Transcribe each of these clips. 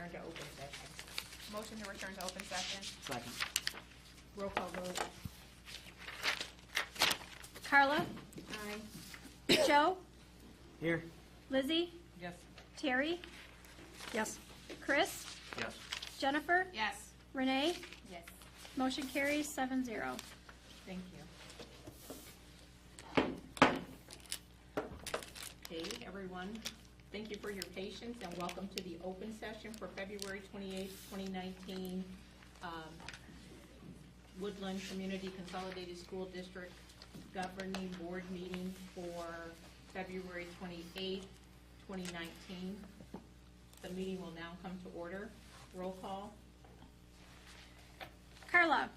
return to open session. Motion to return to open session. Second. Roll call vote. Carla, Aye. Joe, Here. Lizzie, Yes. Terry, Yes. Chris, Yes. Jennifer, Yes. Renee. Yes. Motion carries 7-0. Thank you. Okay, everyone, thank you for your patience and welcome to the open session for February 28th, 2019 Woodland Community Consolidated School District Governing Board meeting for February 28th, 2019. The meeting will now come to order. Roll call. Carla,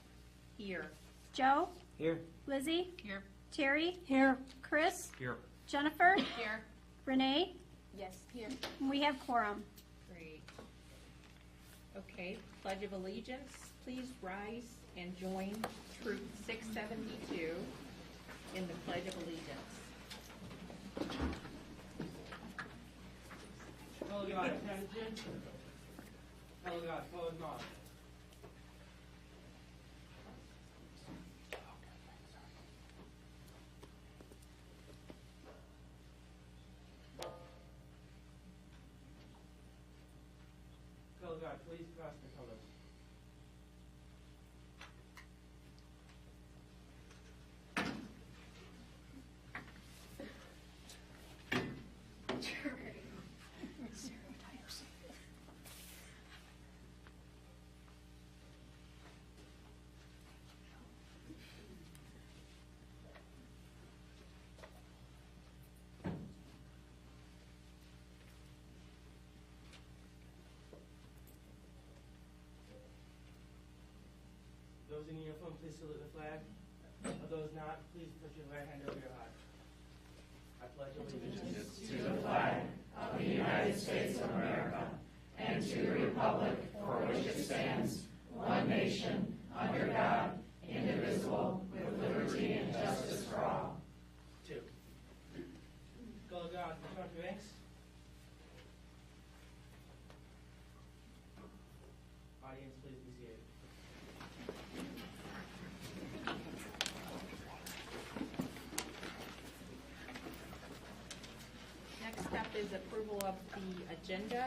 Here. Joe, Here. Lizzie, Here. Terry, Here. Chris, Here. Jennifer, Here. Renee. Yes. Here. We have quorum. Great. Okay, Pledge of Allegiance, please rise and join Troop 672 in the Pledge of Allegiance. Fellow God, attention. Fellow God, fellow God. Fellow God, please pass the colors. Those in uniform, please salute the flag. Of those not, please put your right hand over your heart. I pledge allegiance to the flag of the United States of America and to the republic for which it stands, one nation, under God, indivisible, with liberty and justice for all. Two. Go to God, return to ranks. Audience, please be seated. Next step is approval of the agenda.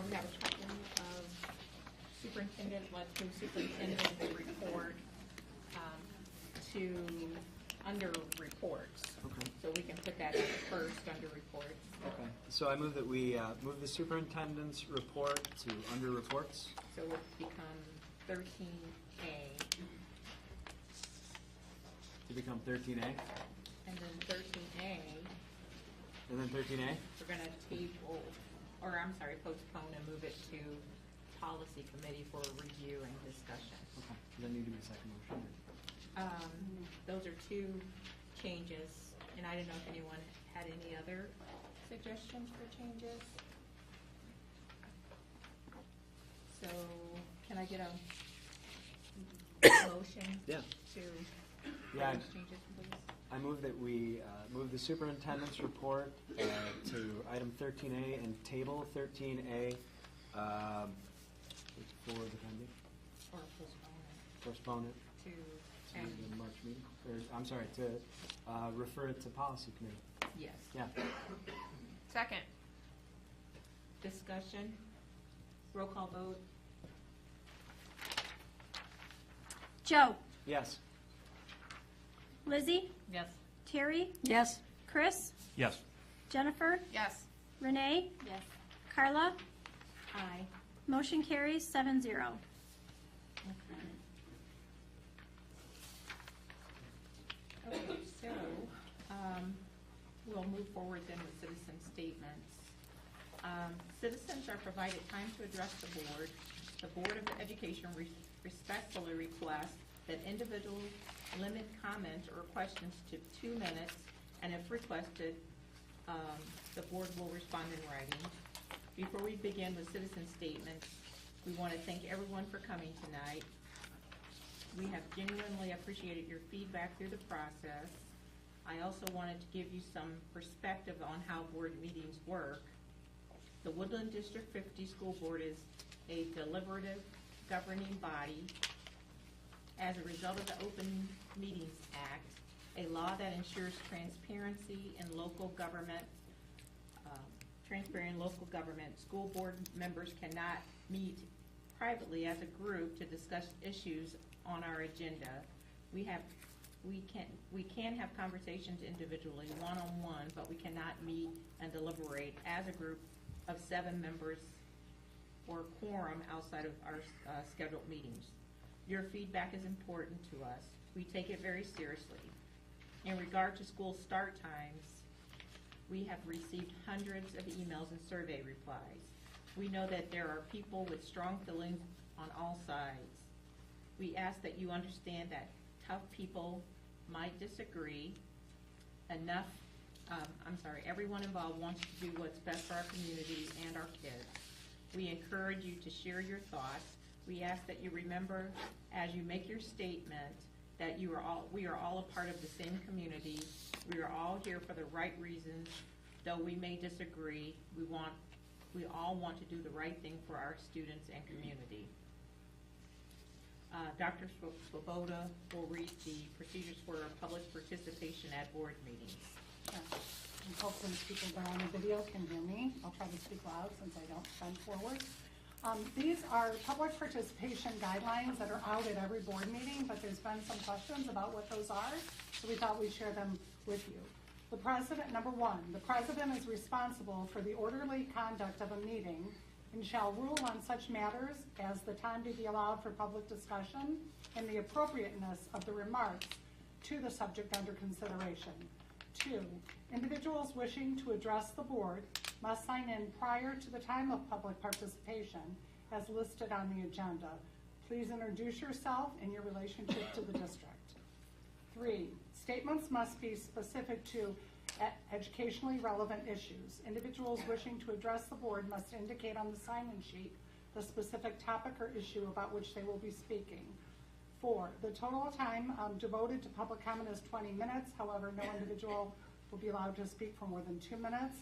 We have a couple of superintendent, let's move superintendent's report to under reports. Okay. So we can put that at first under reports. Okay. So I move that we move the superintendent's report to under reports. So it will become 13A, To become 13A. and then 13A, And then 13A. we're gonna table, or I'm sorry, postpone and move it to policy committee for review and discussion. Okay. Does that need to be a second motion? Those are two changes, and I don't know if anyone had any other suggestions for changes. So, can I get a motion Yeah. to Yeah. make those changes, please? I move that we move the superintendent's report to item 13A and table 13A for the pending. Or postpone it Postpone it to, to and, the March meeting. Or, I'm sorry, to refer it to policy committee. yes. Yeah. Second. Discussion, roll call vote. Joe, Yes. Lizzie, Yes. Terry, Yes. Chris, Yes. Jennifer, Yes. Renee, Yes. Carla. Aye. Motion carries 7-0. Okay, so, we'll move forward then with citizen statements. Citizens are provided time to address the board. The Board of Education respectfully requests that individuals limit comments or questions to 2 minutes, and if requested, the board will respond in writing. Before we begin with citizen statements, we want to thank everyone for coming tonight. We have genuinely appreciated your feedback through the process. I also wanted to give you some perspective on how board meetings work. The Woodland District 50 School Board is a deliberative governing body as a result of the Open Meetings Act, a law that ensures transparency in local government. School board members cannot meet privately as a group to discuss issues on our agenda. We can have conversations individually, one-on-one, but we cannot meet and deliberate as a group of 7 members or quorum outside of our scheduled meetings. Your feedback is important to us. We take it very seriously. In regard to school start times, we have received hundreds of emails and survey replies. We know that there are people with strong feelings on all sides. We ask that you understand that tough people might disagree. Everyone involved wants to do what's best for our community and our kids. We encourage you to share your thoughts. We ask that you remember as you make your statement that we are all a part of the same community. We are all here for the right reasons. Though we may disagree, we all want to do the right thing for our students and community. Dr. Swoboda will read the procedures for public participation at board meetings. Yes. And hopefully people that are on the video can hear me. I'll try to speak loud since I don't bend forward. These are public participation guidelines that are out at every board meeting, but there's been some questions about what those are, so we thought we'd share them with you. The president, number 1, the president is responsible for the orderly conduct of a meeting and shall rule on such matters as the time to be allowed for public discussion and the appropriateness of the remarks to the subject under consideration. 2, individuals wishing to address the board must sign in prior to the time of public participation as listed on the agenda. Please introduce yourself and your relationship to the district. 3, statements must be specific to educationally relevant issues. Individuals wishing to address the board must indicate on the sign-in sheet the specific topic or issue about which they will be speaking. 4, the total time devoted to public comment is 20 minutes. However, no individual will be allowed to speak for more than 2 minutes.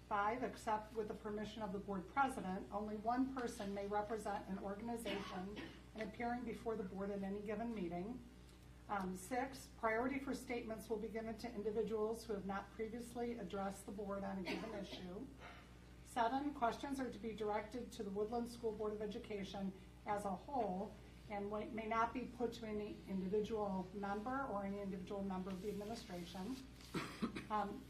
5, except with the permission of the board president, only one person may represent an organization and appearing before the board at any given meeting. 6, priority for statements will be given to individuals who have not previously addressed the board on a given issue. 7, questions are to be directed to the Woodland School Board of Education as a whole and may not be put to any individual member or any individual member of the administration.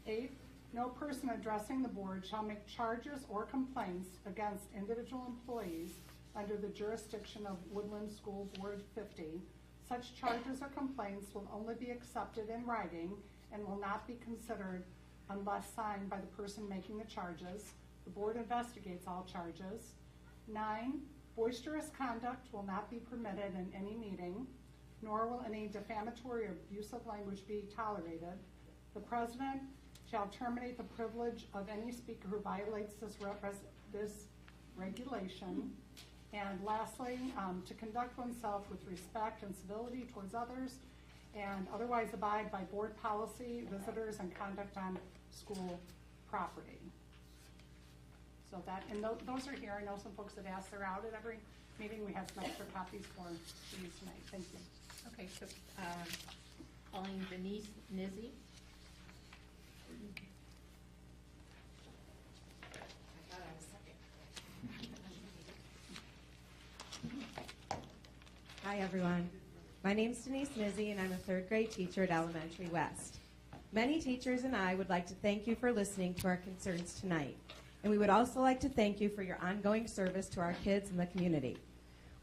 8, no person addressing the board shall make charges or complaints against individual employees under the jurisdiction of Woodland School Board 50. Such charges or complaints will only be accepted in writing and will not be considered unless signed by the person making the charges. The board investigates all charges. 9, boisterous conduct will not be permitted in any meeting, nor will any defamatory or abusive language be tolerated. The president shall terminate the privilege of any speaker who violates this regulation. And lastly, to conduct oneself with respect and civility towards others and otherwise abide by board policy, visitors, and conduct on school property. So that, and those are here. I know some folks have asked, they're out at every meeting. We have some extra copies for you tonight. Thank you. Okay, so calling Denise Nizzi. Hi, everyone. My name's Denise Nizzi, and I'm a third grade teacher at Elementary West. Many teachers and I would like to thank you for listening to our concerns tonight, and we would also like to thank you for your ongoing service to our kids and the community.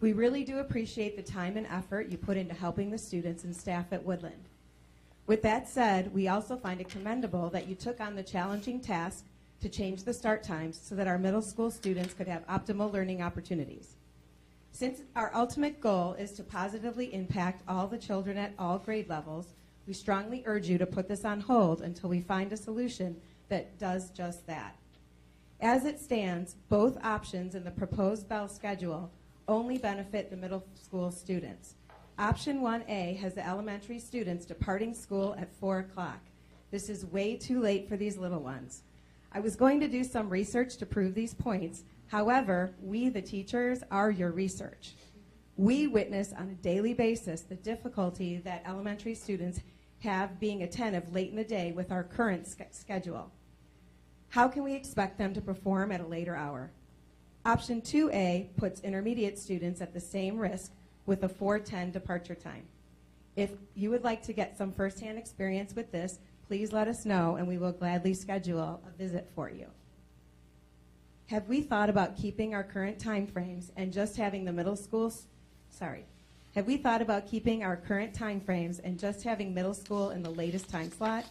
We really do appreciate the time and effort you put into helping the students and staff at Woodland. With that said, we also find it commendable that you took on the challenging task to change the start times so that our middle school students could have optimal learning opportunities. Since our ultimate goal is to positively impact all the children at all grade levels, we strongly urge you to put this on hold until we find a solution that does just that. As it stands, both options in the proposed bell schedule only benefit the middle school students. Option 1A has the elementary students departing school at 4 o'clock. This is way too late for these little ones. I was going to do some research to prove these points. However, we, the teachers, are your research. We witness on a daily basis the difficulty that elementary students have being attentive late in the day with our current schedule. How can we expect them to perform at a later hour? Option 2A puts intermediate students at the same risk with a 4:10 departure time. If you would like to get some firsthand experience with this, please let us know and we will gladly schedule a visit for you. Have we thought about keeping our current time frames and just having the middle school, have we thought about keeping our current time frames and just having middle school in the latest time slot?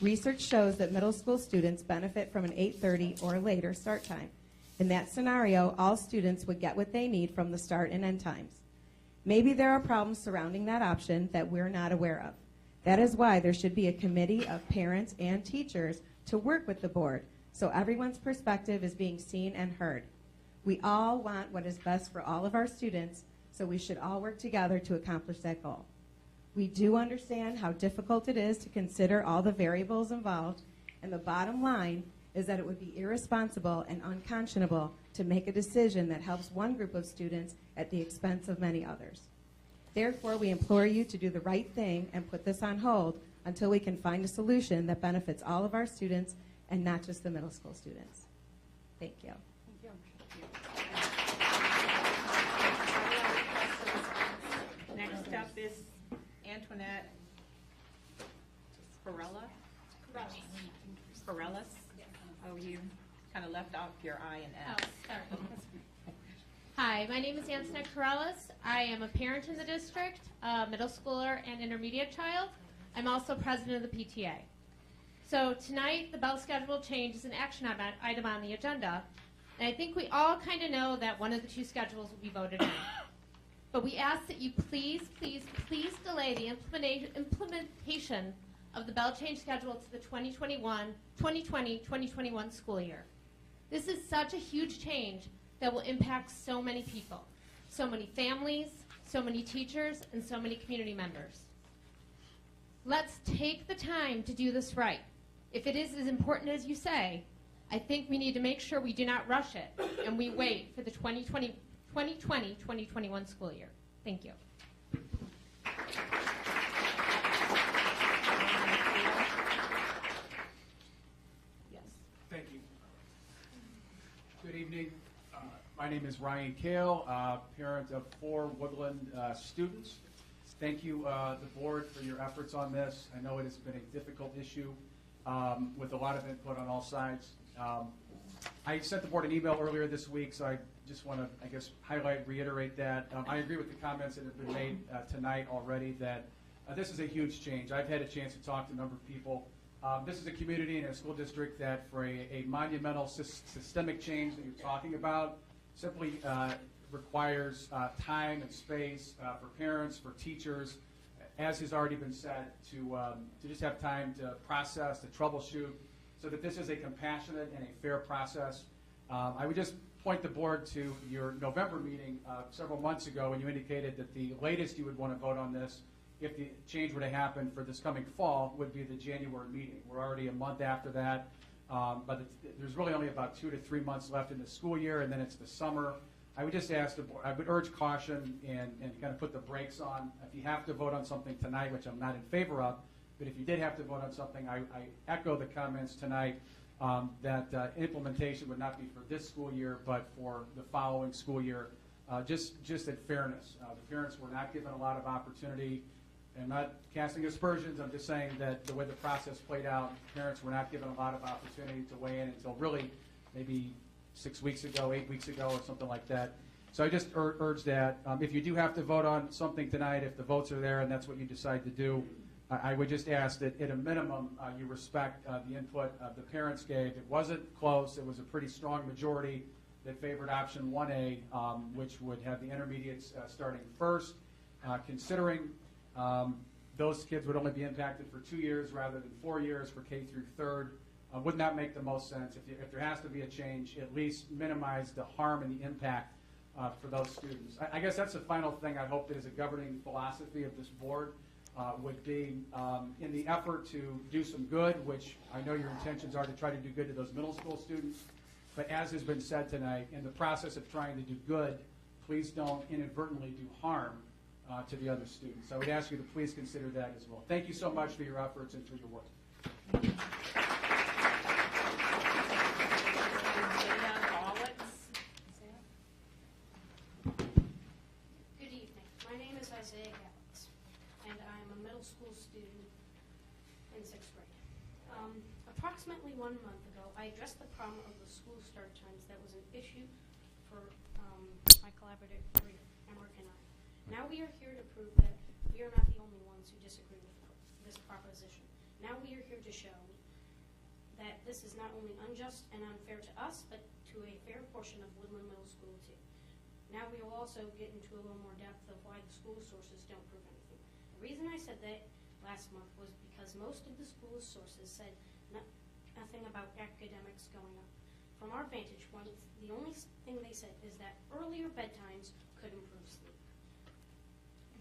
Research shows that middle school students benefit from an 8:30 or later start time. In that scenario, all students would get what they need from the start and end times. Maybe there are problems surrounding that option that we're not aware of. That is why there should be a committee of parents and teachers to work with the board so everyone's perspective is being seen and heard. We all want what is best for all of our students, so we should all work together to accomplish that goal. We do understand how difficult it is to consider all the variables involved, and the bottom line is that it would be irresponsible and unconscionable to make a decision that helps one group of students at the expense of many others. Therefore, we implore you to do the right thing and put this on hold until we can find a solution that benefits all of our students and not just the middle school students. Thank you. Next up is Antoinette Corella. Corellis? Oh, you kind of left off your I and Oh, S. sorry. Hi, my name is Antoinette Corellis. I am a parent in the district, a middle schooler and intermediate child. I'm also president of the PTA. So tonight, the bell schedule change is an action item on the agenda. And I think we all kind of know that one of the two schedules will be voted in. But we ask that you please, please, please delay the implementation of the bell change schedule to the 2020-2021 school year. This is such a huge change that will impact so many people, so many families, so many teachers, and so many community members. Let's take the time to do this right. If it is as important as you say, I think we need to make sure we do not rush it and we wait for the 2020-2021 school year. Thank you. Yes. Thank you. Good evening. My name is Ryan Kale, parent of 4 Woodland students. Thank you, the board, for your efforts on this. I know it has been a difficult issue with a lot of input on all sides. I sent the board an email earlier this week, so I just want to, reiterate that. I agree with the comments that have been made tonight already that this is a huge change. I've had a chance to talk to a number of people. This is a community and a school district that for a monumental systemic change that you're talking about simply requires time and space for parents, for teachers, as has already been said, to just have time to process, to troubleshoot, so that this is a compassionate and a fair process. I would just point the board to your November meeting several months ago when you indicated that the latest you would want to vote on this, if the change were to happen for this coming fall, would be the January meeting. We're already a month after that, but there's really only about 2 to 3 months left in the school year, and then it's the summer. I would just ask the board, I would urge caution and kind of put the brakes on. If you have to vote on something tonight, which I'm not in favor of, but if you did have to vote on something, I echo the comments tonight that implementation would not be for this school year, but for the following school year, just in fairness. The parents were not given a lot of opportunity. I'm not casting aspersions. I'm just saying that the way the process played out, parents were not given a lot of opportunity to weigh in until really maybe 6 weeks ago, 8 weeks ago, or something like that. So I just urge that if you do have to vote on something tonight, if the votes are there and that's what you decide to do, I would just ask that at a minimum you respect the input the parents gave. It wasn't close. It was a pretty strong majority that favored option 1A, which would have the intermediates starting first. Considering those kids would only be impacted for 2 years rather than 4 years for K through 3rd, would not make the most sense. If there has to be a change, at least minimize the harm and the impact for those students. I guess that's the final thing I hope that is a governing philosophy of this board. would be in the effort to do some good, which I know your intentions are to try to do good to those middle school students. But as has been said tonight, in the process of trying to do good, please don't inadvertently do harm to the other students. I would ask you to please consider that as well. Thank you so much for your efforts and for your work. Isaiah Gawlitz. Good evening. My name is Isaiah Gallitz, and I'm a middle school student in 6th grade. Approximately 1 month ago, I addressed the problem of the school start times that was an issue for my collaborative career, Emmerich and I. Now we are here to prove that we are not the only ones who disagree with this proposition. Now we are here to show that this is not only unjust and unfair to us, but to a fair portion of Woodland Middle School too. Now we will also get into a little more depth of why the school sources don't prove anything. The reason I said that last month was because most of the school sources said nothing about academics going up. From our vantage point, the only thing they said is that earlier bedtimes could improve sleep.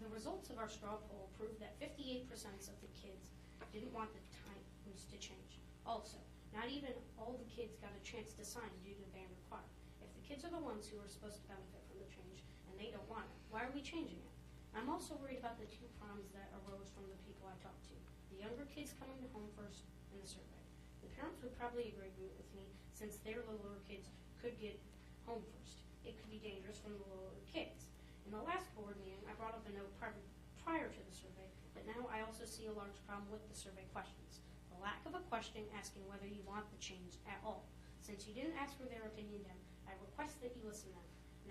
The results of our straw poll proved that 58% of the kids didn't want the times to change. Also, not even all the kids got a chance to sign due to Van der Kwaart. If the kids are the ones who are supposed to benefit from the change and they don't want it, why are we changing it? I'm also worried about the 2 problems that arose from the people I talked to. The younger kids coming home first in the survey. The parents would probably agree with me since their littler kids could get home first. It could be dangerous from the littler kids. In the last board meeting, I brought up a note prior to the survey, but now I also see a large problem with the survey questions. The lack of a question asking whether you want the change at all. Since you didn't ask for their opinion then, I request that you listen now.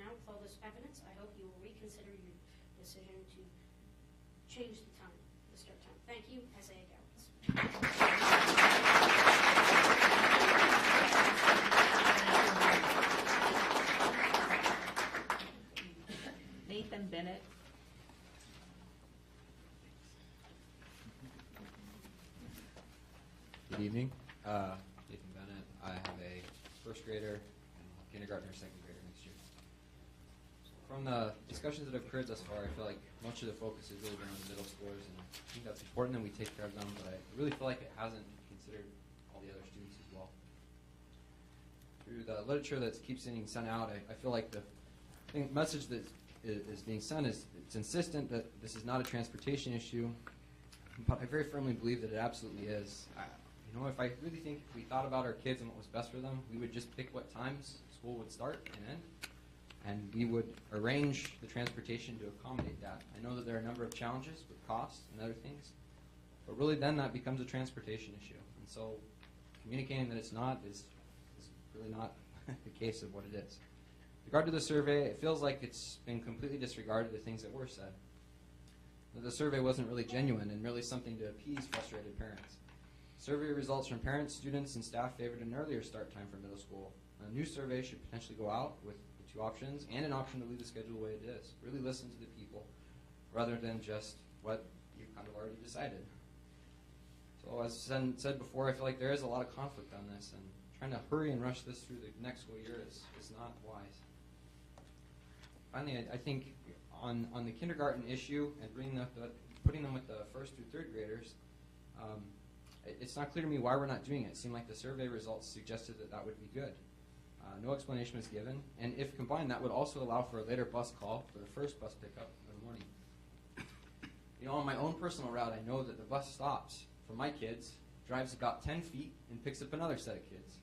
Now, with all this evidence, I hope you will reconsider your decision to change the time, the start time. Thank you, Isaiah Gallitz. Nathan Bennett. Good evening. Nathan Bennett. I have a first grader and a kindergartner, second grader next year. From the discussions that have occurred thus far, I feel like much of the focus has really been on the middle schoolers, and I think that's important that we take care of them, but I really feel like it hasn't considered all the other students as well. Through the literature that keeps getting sent out, I feel like the message that is being sent is it's insistent that this is not a transportation issue, but I very firmly believe that it absolutely is. If I really think if we thought about our kids and what was best for them, we would just pick what times school would start and end, and we would arrange the transportation to accommodate that. I know that there are a number of challenges with costs and other things, but really then that becomes a transportation issue. And so communicating that it's not is really not the case of what it is. With regard to the survey, it feels like it's been completely disregarded the things that were said. The survey wasn't really genuine and merely something to appease frustrated parents. Survey results from parents, students, and staff favored an earlier start time for middle school. A new survey should potentially go out with the 2 options and an option to leave the schedule the way it is. Really listen to the people rather than just what you've kind of already decided. So as said before, I feel like there is a lot of conflict on this, and trying to hurry and rush this through the next school year is not wise. Finally, I think on the kindergarten issue and putting them with the 1st through 3rd graders, it's not clear to me why we're not doing it. It seemed like the survey results suggested that would be good. No explanation was given, and if combined, that would also allow for a later bus call for the first bus pickup in the morning. On my own personal route, I know that the bus stops for my kids, drives about 10 feet, and picks up another set of kids.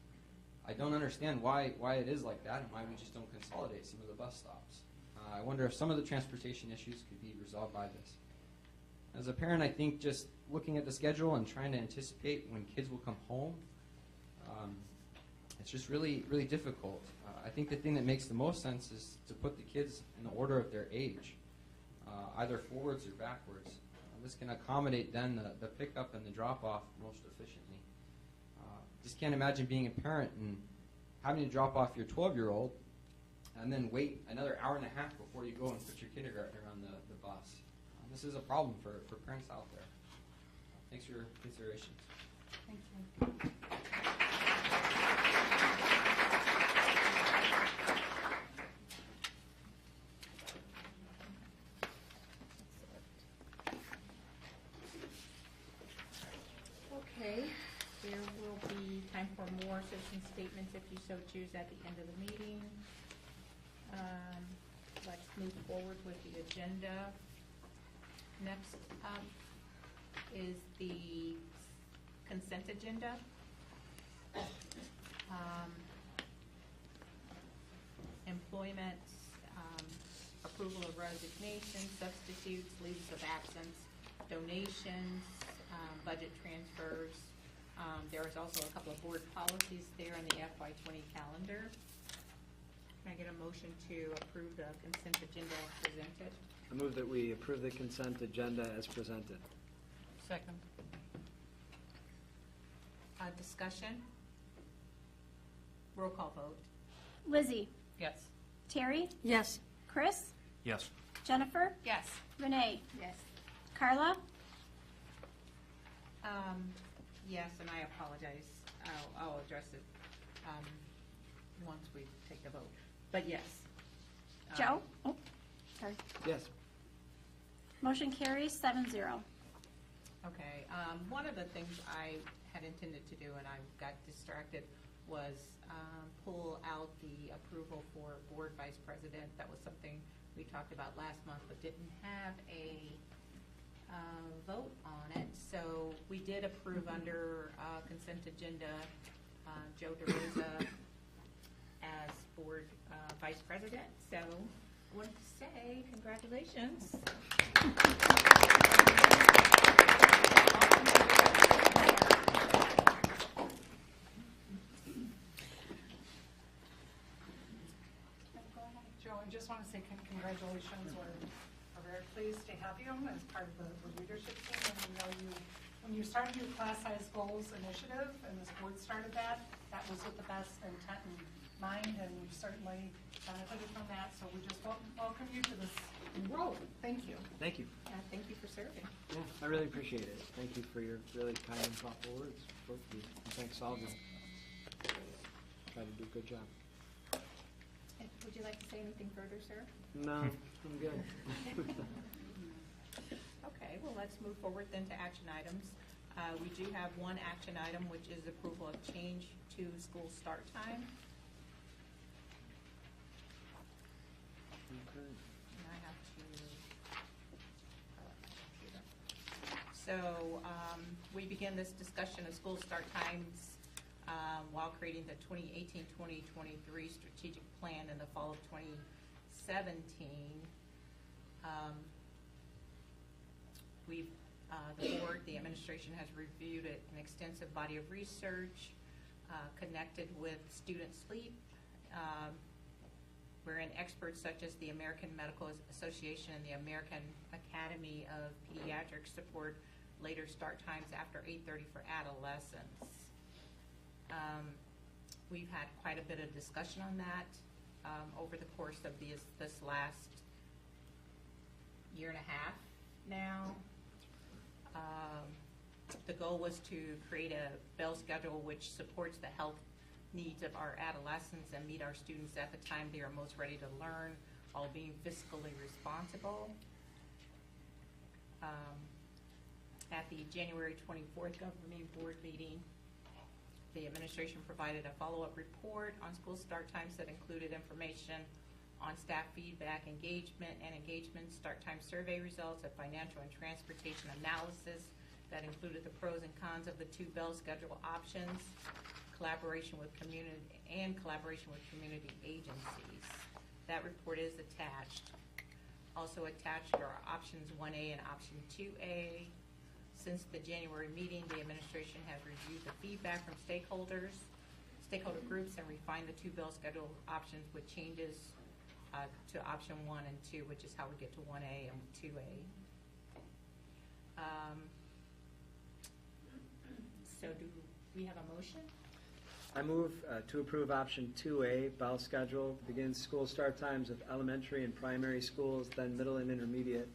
I don't understand why it is like that and why we just don't consolidate some of the bus stops. I wonder if some of the transportation issues could be resolved by this. As a parent, I think just looking at the schedule and trying to anticipate when kids will come home, it's just really, really difficult. I think the thing that makes the most sense is to put the kids in the order of their age, either forwards or backwards. This can accommodate then the pickup and the drop-off most efficiently. Just can't imagine being a parent and having to drop off your 12-year-old and then wait another hour and a half before you go and put your kindergartner on the bus. This is a problem for parents out there. Thanks for your consideration. Thank you. time for more citizen statements if you so choose at the end of the meeting. Let's move forward with the agenda. Next up is the consent agenda. Employment, approval of resignations, substitutes, leaves of absence, donations, budget transfers. There is also a couple of board policies there in the FY20 calendar. Can I get a motion to approve the consent agenda as presented? I move that we approve the consent agenda as presented. Second. Discussion? Roll call vote. Lizzie. Yes. Terry. Yes. Chris. Yes. Jennifer. Yes. Renee. Yes. Carla. Yes, and I apologize. I'll address it once we take the vote. But yes. Joe. Oh, sorry. Yes. Motion carries 7-0. Okay. One of the things I had intended to do, and I got distracted, was pull out the approval for board vice president. That was something we talked about last month, but didn't have a vote on it. So we did approve under consent agenda Joe DeRosa as board vice president. So I wanted to say congratulations. Joe, I just want to say congratulations. We're very pleased to have you as part of the leadership team. And we know you, when you started your class size goals initiative, and this board started that was with the best intent in mind, and you've certainly benefited from that. So we just welcome you to this role. Thank you. Thank you. Thank you for serving. Yeah, I really appreciate it. Thank you for your really kind and thoughtful words, both of you. And thanks all of you. Try to do a good job. Would you like to say anything further, sir? No, I'm good. Okay, well, let's move forward then to action items. We do have one action item, which is approval of change to school start time. Okay. And I have to. So we begin this discussion of school start times while creating the 2018-2023 strategic plan in the fall of 2017. The board, the administration has reviewed an extensive body of research, connected with student sleep, wherein experts such as the American Medical Association and the American Academy of Pediatrics support later start times after 8:30 for adolescents. We've had quite a bit of discussion on that over the course of this last year and a half now. The goal was to create a bell schedule which supports the health needs of our adolescents and meet our students at the time they are most ready to learn, while being fiscally responsible. At the January 24th governing board meeting, the administration provided a follow-up report on school start times that included information on staff feedback, engagement, start time survey results, a financial and transportation analysis that included the pros and cons of the two bell schedule options, collaboration with community agencies. That report is attached. Also attached are options 1A and option 2A. Since the January meeting, the administration has reviewed the feedback from stakeholder groups, and refined the two bell schedule options with changes to option 1 and 2, which is how we get to 1A and 2A. So do we have a motion? I move to approve option 2A, bell schedule, begins school start times of elementary and primary schools, then middle and intermediate,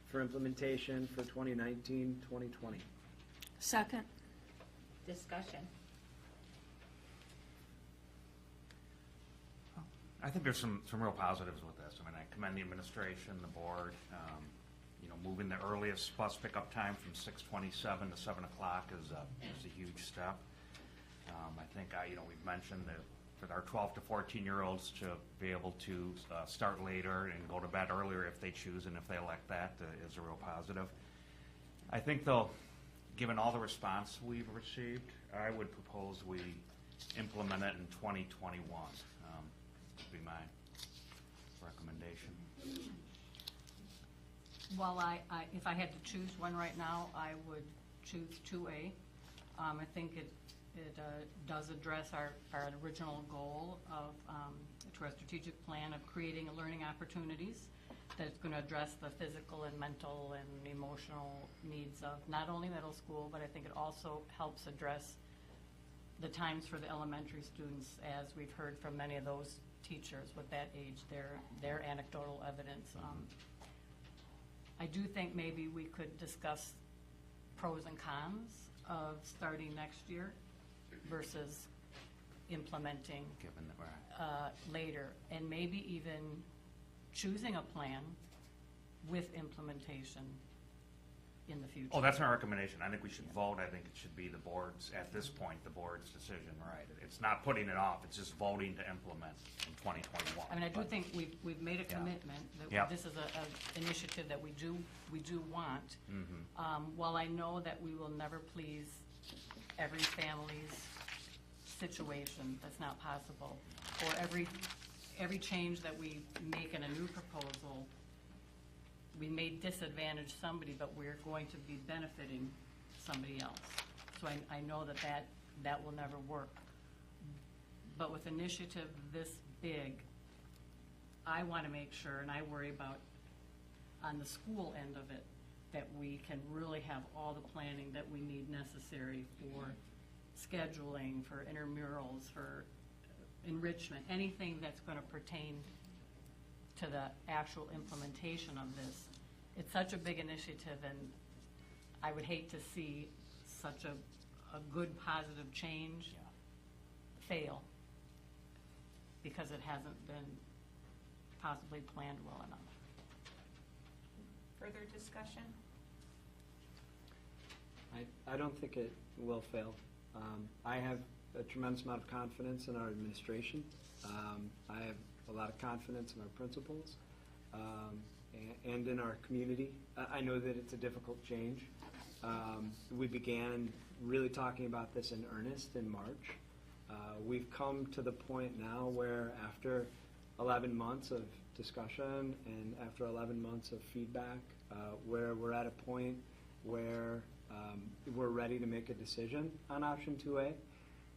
for implementation for 2019-2020. Second. Discussion. I think there's some real positives with this. I mean, I commend the administration, the board. Moving the earliest bus pickup time from 6:27 to 7 o'clock is a huge step. I think, we've mentioned that for our 12 to 14-year-olds to be able to start later and go to bed earlier if they choose and if they elect that is a real positive. I think, though, given all the response we've received, I would propose we implement it in 2021. Would be my recommendation. Well, if I had to choose one right now, I would choose 2A. I think it does address our original goal of, to our strategic plan of creating learning opportunities that's going to address the physical and mental and emotional needs of not only middle school, but I think it also helps address the times for the elementary students, as we've heard from many of those teachers with that age, their anecdotal evidence. I do think maybe we could discuss pros and cons of starting next year versus implementing Given that we're later, and maybe even choosing a plan with implementation in the future. Oh, that's my recommendation. I think we should vote. I think it should be the board's, at this point, the board's decision, right? It's not putting it off, it's just voting to implement in 2021. I mean, I do But- think we've made a Yeah. commitment that Yep. this is an initiative that we do want. Mhm. While I know that we will never please every family's situation, that's not possible, or every change that we make in a new proposal, we may disadvantage somebody, but we're going to be benefiting somebody else. So I know that will never work. But with initiative this big, I want to make sure, and I worry about on the school end of it, that we can really have all the planning that we need necessary for scheduling, for intramurals, for enrichment, anything that's going to pertain to the actual implementation of this. It's such a big initiative, and I would hate to see such a good, positive change fail because it hasn't been possibly planned well enough. Further discussion? I don't think it will fail. I have a tremendous amount of confidence in our administration. I have a lot of confidence in our principals and in our community. I know that it's a difficult change. We began really talking about this in earnest in March. We've come to the point now where after 11 months of discussion and after 11 months of feedback, where we're at a point where we're ready to make a decision on option 2A.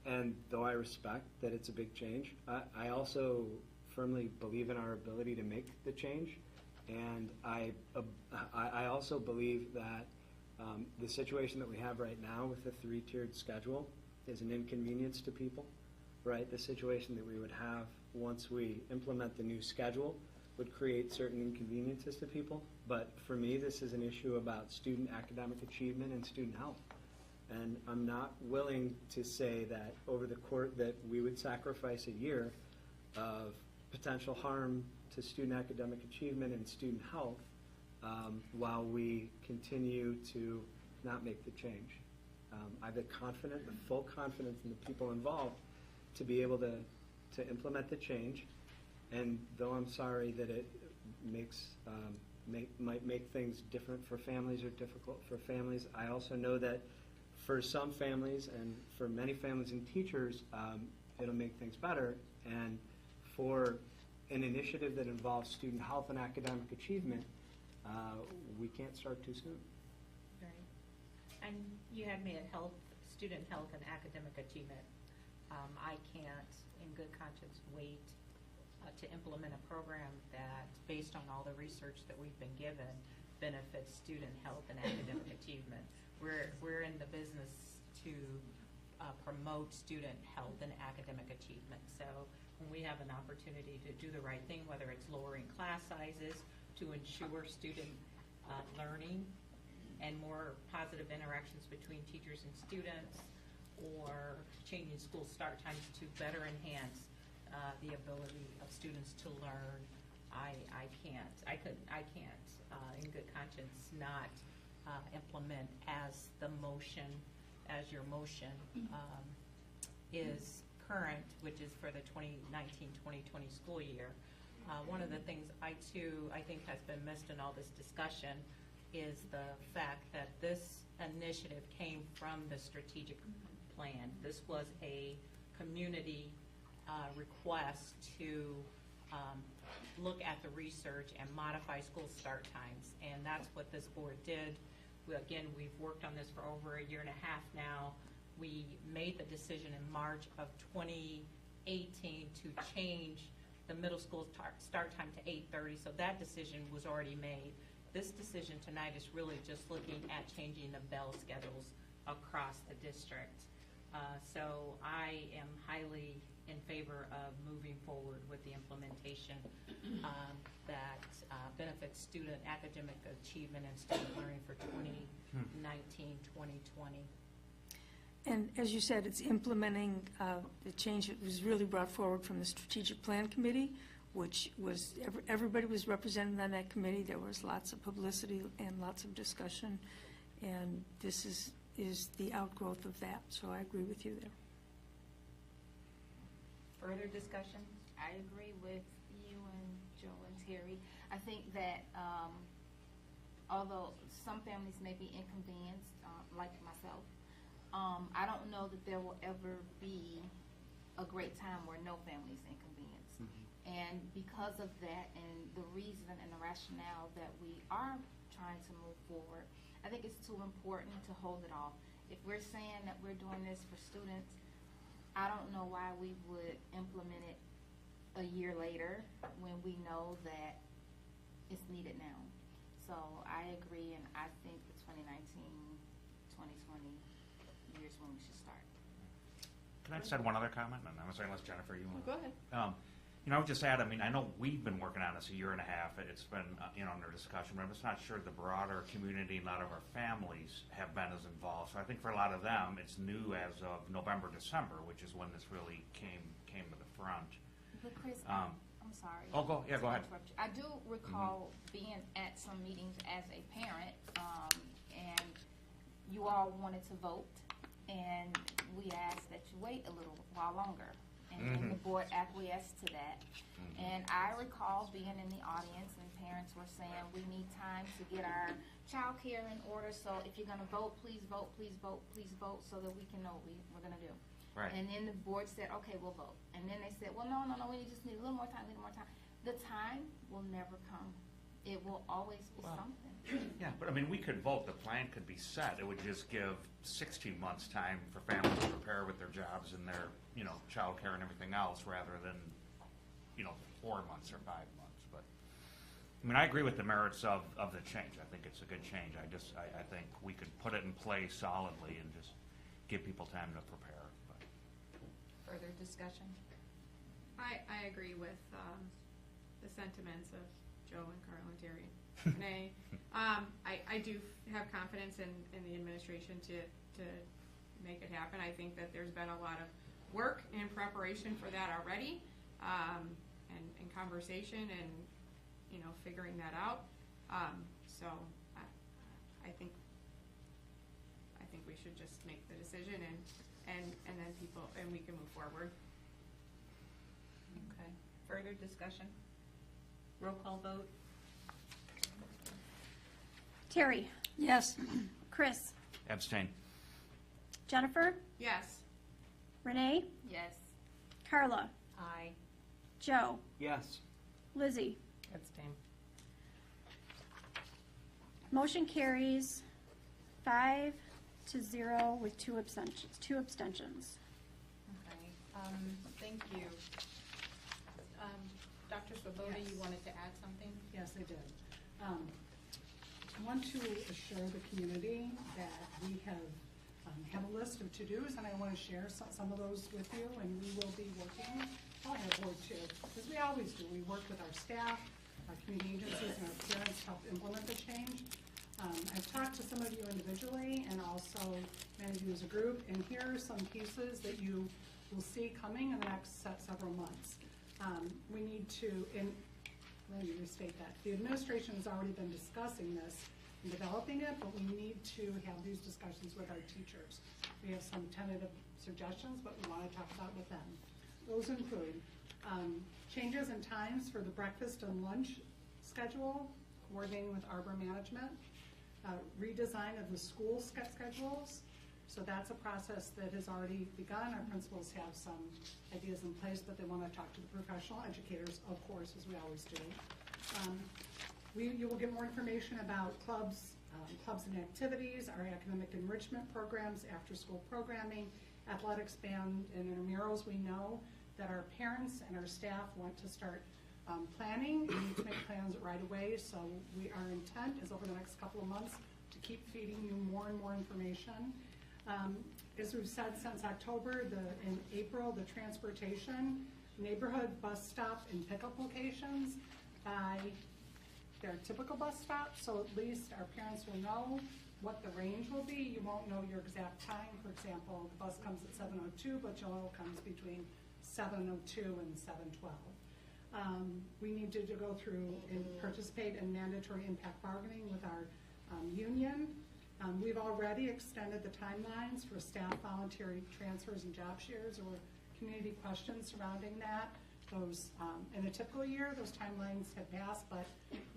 And though I respect that it's a big change, I also firmly believe in our ability to make the change. And I also believe that the situation that we have right now with the 3-tiered schedule is an inconvenience to people, right? The situation that we would have once we implement the new schedule would create certain inconveniences to people. But for me, this is an issue about student academic achievement and student health. And I'm not willing to say that over the course that we would sacrifice a year of potential harm to student academic achievement and student health while we continue to not make the change. I have the full confidence in the people involved to be able to implement the change. And though I'm sorry that it might make things different for families or difficult for families, I also know that for some families and for many families and teachers, it'll make things better. And for an initiative that involves student health and academic achievement, we can't start too soon. Right. And you had me at health, student health and academic achievement. I can't, in good conscience, wait to implement a program that, based on all the research that we've been given, benefits student health and academic achievement. We're in the business to promote student health and academic achievement. So when we have an opportunity to do the right thing, whether it's lowering class sizes to ensure student learning and more positive interactions between teachers and students, or changing school start times to better enhance the ability of students to learn, I can't, in good conscience, not implement as your motion is current, which is for the 2019-2020 school year. One of the things I think has been missed in all this discussion is the fact that this initiative came from the strategic plan. This was a community request to look at the research and modify school start times, and that's what this board did. We've worked on this for over a year and a half now. We made the decision in March of 2018 to change the middle school start time to 8:30, so that decision was already made. This decision tonight is really just looking at changing the bell schedules across the district. So I am highly in favor of moving forward with the implementation that benefits student academic achievement and student learning for 2019-2020. And as you said, it's implementing the change that was really brought forward from the Strategic Plan Committee, which was, everybody was represented on that committee. There was lots of publicity and lots of discussion, and this is the outgrowth of that. So I agree with you there. Further discussion? I agree with you and Joe and Terry. I think that although some families may be inconvenienced, like myself, I don't know that there will ever be a great time where no family is inconvenienced. And because of that and the reason and the rationale that we are trying to move forward, I think it's too important to hold it off. If we're saying that we're doing this for students, I don't know why we would implement it a year later when we know that it's needed now. So I agree, and I think the 2019-2020 years when we should start. Can I just add one other comment? And I'm sorry, unless Jennifer, you want Go ahead. I would just add, I know we've been working on this a year and a half. It's been, under discussion, but I'm just not sure the broader community and a lot of our families have been as involved. So I think for a lot of them, it's new as of November, December, which is when this really came to the front. But Chris, I'm sorry. Oh, go ahead. I do recall being at some meetings as a parent, and you all wanted to vote, and we asked that you wait a little while longer. And the board acquiesced to that. And I recall being in the audience and parents were saying, we need time to get our child care in order, so if you're gonna vote, please vote, please vote, please vote, so that we can know what we're gonna do. Right. And then the board said, okay, we'll vote. And then they said, well, no, we just need a little more time, The time will never come. It will always be something. Yeah, but we could vote. The plan could be set. It would just give 16 months time for families to prepare with their jobs and their, child care and everything else, rather than, 4 months or 5 months. But I agree with the merits of the change. I think it's a good change. I think we could put it in place solidly and just give people time to prepare. But. Further discussion? I agree with the sentiments of Joe and Carl and Terry. And I do have confidence in the administration to make it happen. I think that there's been a lot of work and preparation for that already, and conversation and figuring that out. So I think we should just make the decision and then we can move forward. Okay. Further discussion? Roll call vote? Terry? Yes. Chris? Abstain. Jennifer? Yes. Renee? Yes. Carla? Aye. Joe? Yes. Lizzie? Abstain. Motion carries 5-0 with two abstentions. Okay. Thank you. Dr. Swoboda, Yes. you wanted to add something? Yes, I did. I want to assure the community that we have a list of to-dos, and I want to share some of those with you, and we will be working, I'll have board too, as we always do. We work with our staff, our community agencies, and our parents to help implement the change. I've talked to some of you individually and also many of you as a group, and here are some pieces that you will see coming in the next several months. Let me restate that. The administration has already been discussing this in developing it, but we need to have these discussions with our teachers. We have some tentative suggestions, but we want to talk about with them. Those include changes in times for the breakfast and lunch schedule, coordinating with Arbor Management, redesign of the school schedules. So that's a process that has already begun. Our principals have some ideas in place, but they want to talk to the professional educators, of course, as we always do. You will get more information about clubs and activities, our academic enrichment programs, after-school programming, athletics, band, and intramurals. We know that our parents and our staff want to start planning and need to make plans right away. So our intent is over the next couple of months to keep feeding you more and more information. As we've said since October, in April, the transportation, neighborhood bus stop and pickup locations by their typical bus stop, so at least our parents will know what the range will be. You won't know your exact time. For example, the bus comes at 7:02, but you'll know it comes between 7:02 and 7:12. We need to go through and participate in mandatory impact bargaining with our union. We've already extended the timelines for staff voluntary transfers and job shares. There were community questions surrounding that. Those, in a typical year, those timelines have passed, but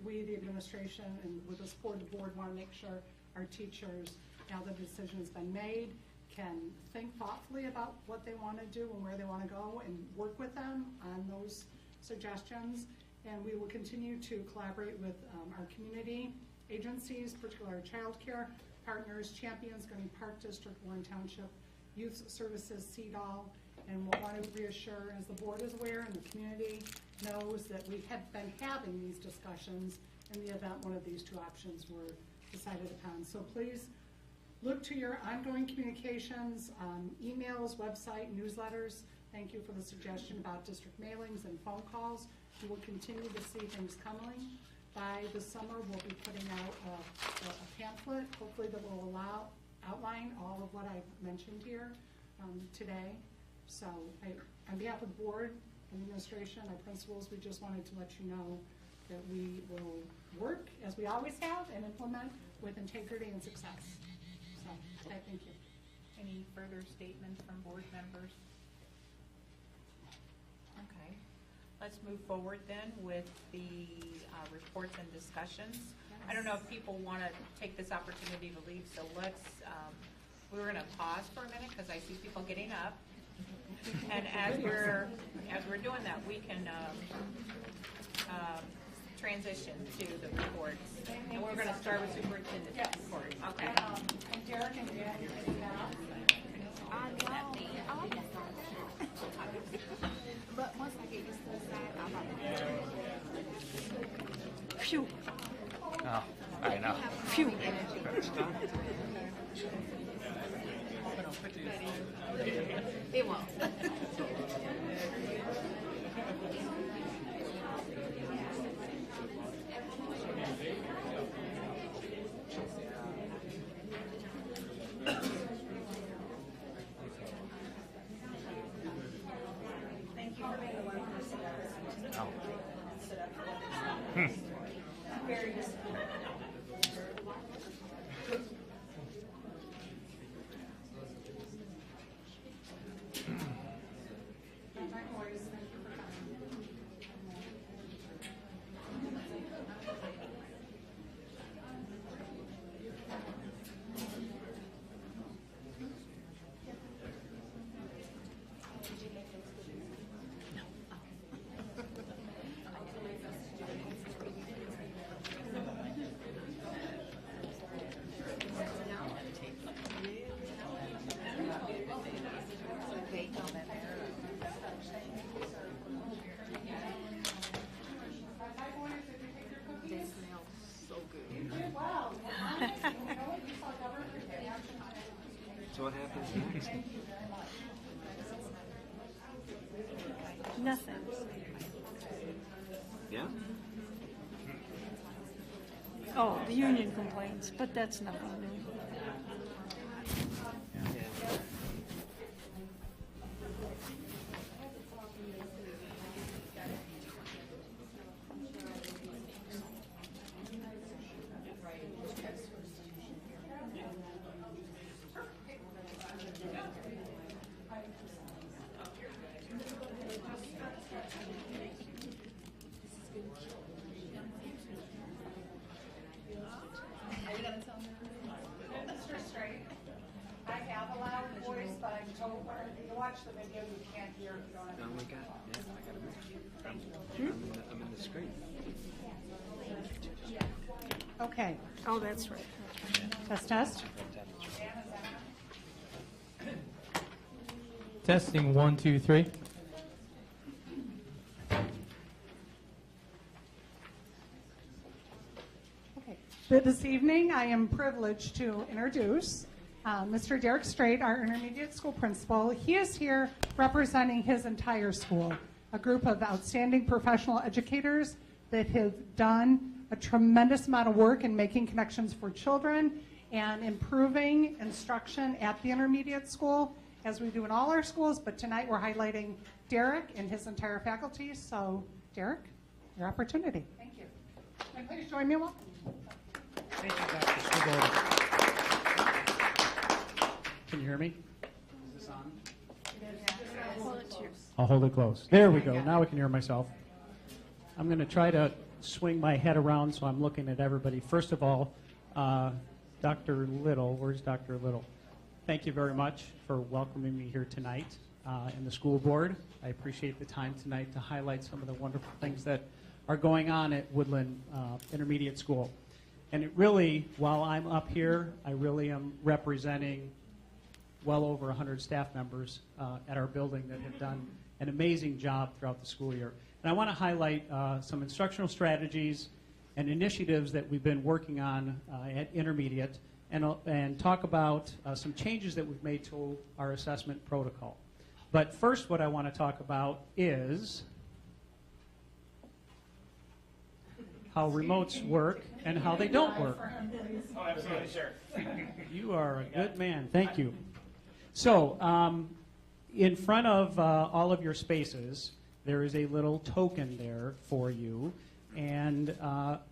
we, the administration, and with the support of the board, want to make sure our teachers, now that the decision has been made, can think thoughtfully about what they want to do and where they want to go and work with them on those suggestions. And we will continue to collaborate with our community agencies, particularly our child care partners, Champions, Gurney Park District, Warren Township Youth Services, CEDAW, and we'll want to reassure, as the board is aware and the community knows, that we have been having these discussions in the event one of these two options were decided upon. So please look to your ongoing communications, emails, website, newsletters. Thank you for the suggestion about district mailings and phone calls. We will continue to see things coming. By the summer, we'll be putting out a pamphlet, hopefully that will outline all of what I've mentioned here today. So on behalf of the board and administration, our principals, we just wanted to let you know that we will work, as we always have, and implement with integrity and success. So, thank you. Any further statements from board members? Okay. Let's move forward then with the reports and discussions. I don't know if people want to take this opportunity to leave, so let's, we're going to pause for a minute because I see people getting up. And as we're doing that, we can transition to the reports. And we're going to start with superintendent's report. Okay. And Derek and Jack, But once I get used to the side, I'll have to. Phew. Oh, I know. Phew. It won't. Thank you for being the one person that Oh. stood up for that. Very disappointed. So what happens next? Nothing. Yeah? Oh, the union complains, but that's nothing new. a loud voice, but I'm told, when you watch the video, you can't hear if you don't have. Oh my God, yeah, I gotta move. I'm in the screen. Okay. Oh, that's right. Test, test. Testing 1, 2, 3. Okay. This evening, I am privileged to introduce Mr. Derek Strait, our intermediate school principal. He is here representing his entire school, a group of outstanding professional educators that have done a tremendous amount of work in making connections for children and improving instruction at the intermediate school, as we do in all our schools, but tonight we're highlighting Derek and his entire faculty. So, Derek, your opportunity. Thank you. And please join me in welcoming. Thank you, Dr. Swoboda. Can you hear me? Is this on? I'll hold it close. There we go. Now I can hear myself. I'm going to try to swing my head around so I'm looking at everybody. First of all, Dr. Little, where's Dr. Little? Thank you very much for welcoming me here tonight in the school board. I appreciate the time tonight to highlight some of the wonderful things that are going on at Woodland Intermediate School. And it really, while I'm up here, I really am representing well over 100 staff members at our building that have done an amazing job throughout the school year. And I want to highlight some instructional strategies and initiatives that we've been working on at Intermediate and talk about some changes that we've made to our assessment protocol. But first, what I want to talk about is how remotes work and how they don't work. Oh, absolutely, sure. You are a good man. Thank you. So, in front of all of your spaces, there is a little token there for you. And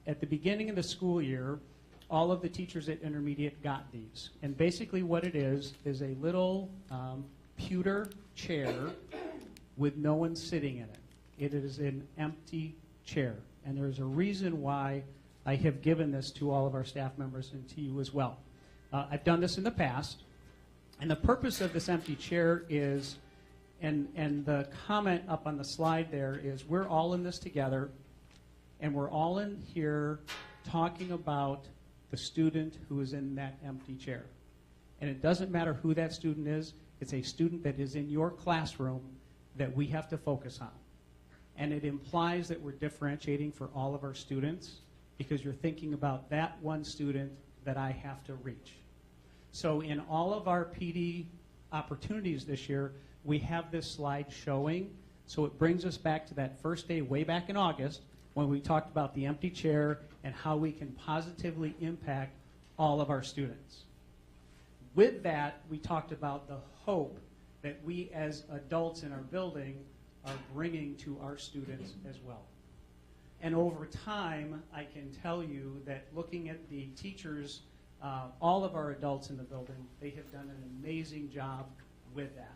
at the beginning of the school year, all of the teachers at Intermediate got these. And basically what it is a little pewter chair with no one sitting in it. It is an empty chair. And there's a reason why I have given this to all of our staff members and to you as well. I've done this in the past. And the purpose of this empty chair is, and the comment up on the slide there is, we're all in this together, and we're all in here talking about the student who is in that empty chair. And it doesn't matter who that student is, it's a student that is in your classroom that we have to focus on. And it implies that we're differentiating for all of our students because you're thinking about that one student that I have to reach. So in all of our PD opportunities this year, we have this slide showing, so it brings us back to that first day way back in August when we talked about the empty chair and how we can positively impact all of our students. With that, we talked about the hope that we as adults in our building are bringing to our students as well. And over time, I can tell you that looking at the teachers, all of our adults in the building, they have done an amazing job with that.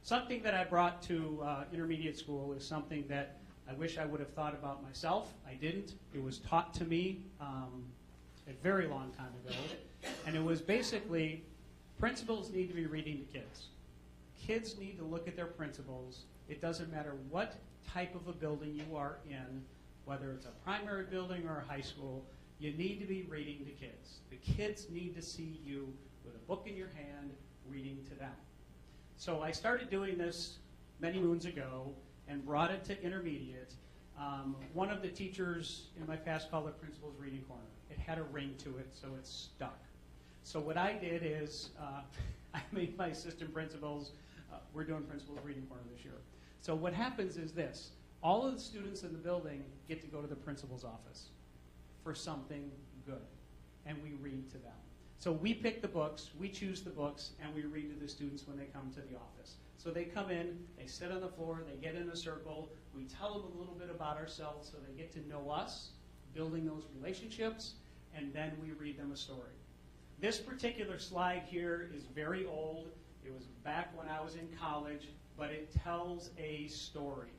Something that I brought to intermediate school is something that I wish I would have thought about myself. I didn't. It was taught to me a very long time ago. And it was basically, principals need to be reading to kids. Kids need to look at their principals. It doesn't matter what type of a building you are in, whether it's a primary building or a high school, you need to be reading to kids. The kids need to see you with a book in your hand reading to them. So I started doing this many moons ago and brought it to intermediate. One of the teachers in my past called it Principal's Reading Corner. It had a ring to it, so it stuck. So what I did is I made my assistant principals, we're doing Principal's Reading Corner this year. So what happens is this. All of the students in the building get to go to the principal's office for something good, and we read to them. So we pick the books, we choose the books, and we read to the students when they come to the office. So they come in, they sit on the floor, they get in a circle, we tell them a little bit about ourselves so they get to know us, building those relationships, and then we read them a story. This particular slide here is very old. It was back when I was in college, but it tells a story.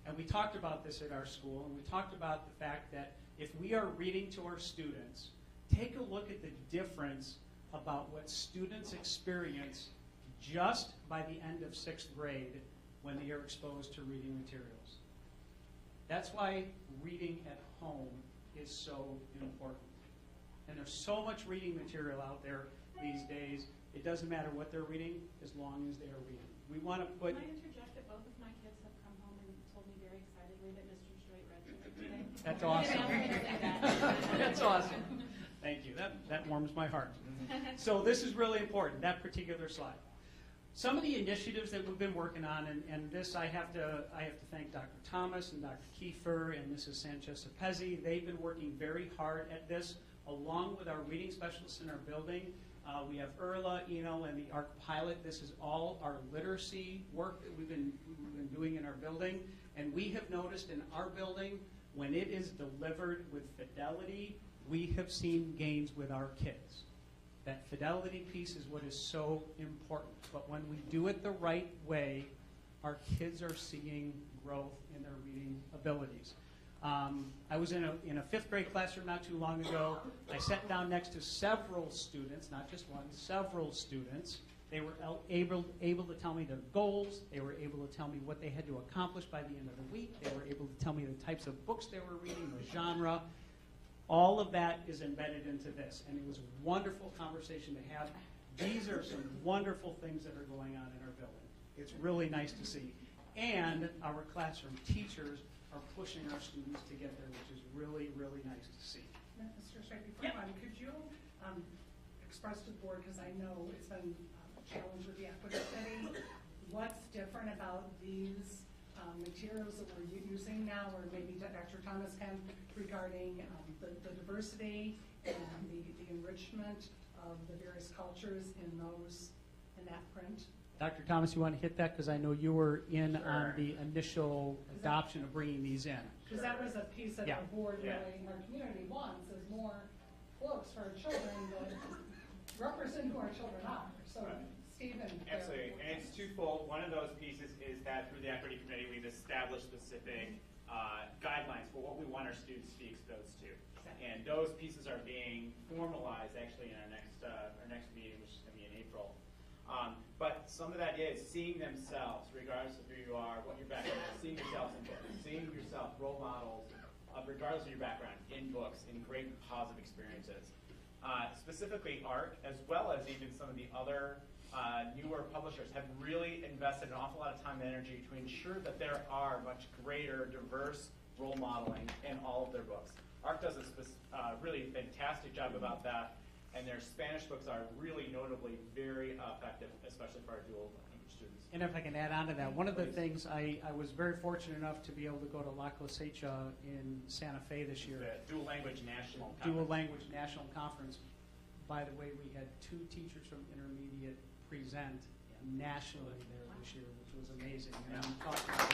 And we talked about this at our school, and we talked about the fact that if we are reading to our students, take a look at the difference about what students experience just by the end of 6th grade when they are exposed to reading materials. That's why reading at home is so important. And there's so much reading material out there these days. It doesn't matter what they're reading as long as they are reading. We want to put... Can I interject that both of my kids have come home and told me very excitedly that Mr. Strait read to them today? That's awesome. That's awesome. Thank you. That warms my heart. So this is really important, that particular slide. Some of the initiatives that we've been working on, and this I have to thank Dr. Thomas and Dr. Kiefer and Mrs. Sanchez-Apezzi. They've been working very hard at this, along with our reading specialists in our building. We have Erla, Eno, and the ARC pilot. This is all our literacy work that we've been doing in our building. And we have noticed in our building, when it is delivered with fidelity, we have seen gains with our kids. That fidelity piece is what is so important. But when we do it the right way, our kids are seeing growth in their reading abilities. I was in a 5th grade classroom not too long ago. I sat down next to several students, not just one, several students. They were able to tell me their goals. They were able to tell me what they had to accomplish by the end of the week. They were able to tell me the types of books they were reading, the genre. All of that is embedded into this, and it was a wonderful conversation to have. These are some wonderful things that are going on in our building. It's really nice to see. And our classroom teachers are pushing our students to get there, which is really, really nice to see. Mr. Strait, before you go on, could you express to the board, because I know it's been a challenge with the equity study, what's different about these materials that we're using now, or maybe Dr. Thomas can, regarding the diversity and the enrichment of the various cultures in that print? Dr. Thomas, you want to hit that? Because I know you were in on the initial adoption of bringing these in. Because that was a piece that our board really, in our community wants, is more books for our children that represent who our children are. So, Stephen. Absolutely, and it's twofold. One of those pieces is that through the Equity Committee, we've established specific guidelines for what we want our students to be exposed to. And those pieces are being formalized actually in our next meeting, which is going to be in April. But some of that is seeing themselves, regardless of who you are, what your background is, seeing yourselves in books, seeing yourself role models, regardless of your background, in books, in great positive experiences. Specifically ARC, as well as even some of the other newer publishers, have really invested an awful lot of time and energy to ensure that there are much greater diverse role modeling in all of their books. ARC does a really fantastic job about that. And their Spanish books are really notably very effective, especially for our dual language students. And if I can add on to that, one of the things I was very fortunate enough to be able to go to La Cosecha in Santa Fe this year. The Dual Language National Conference. Dual Language National Conference. By the way, we had 2 teachers from intermediate present nationally there this year, which was amazing. And we talked about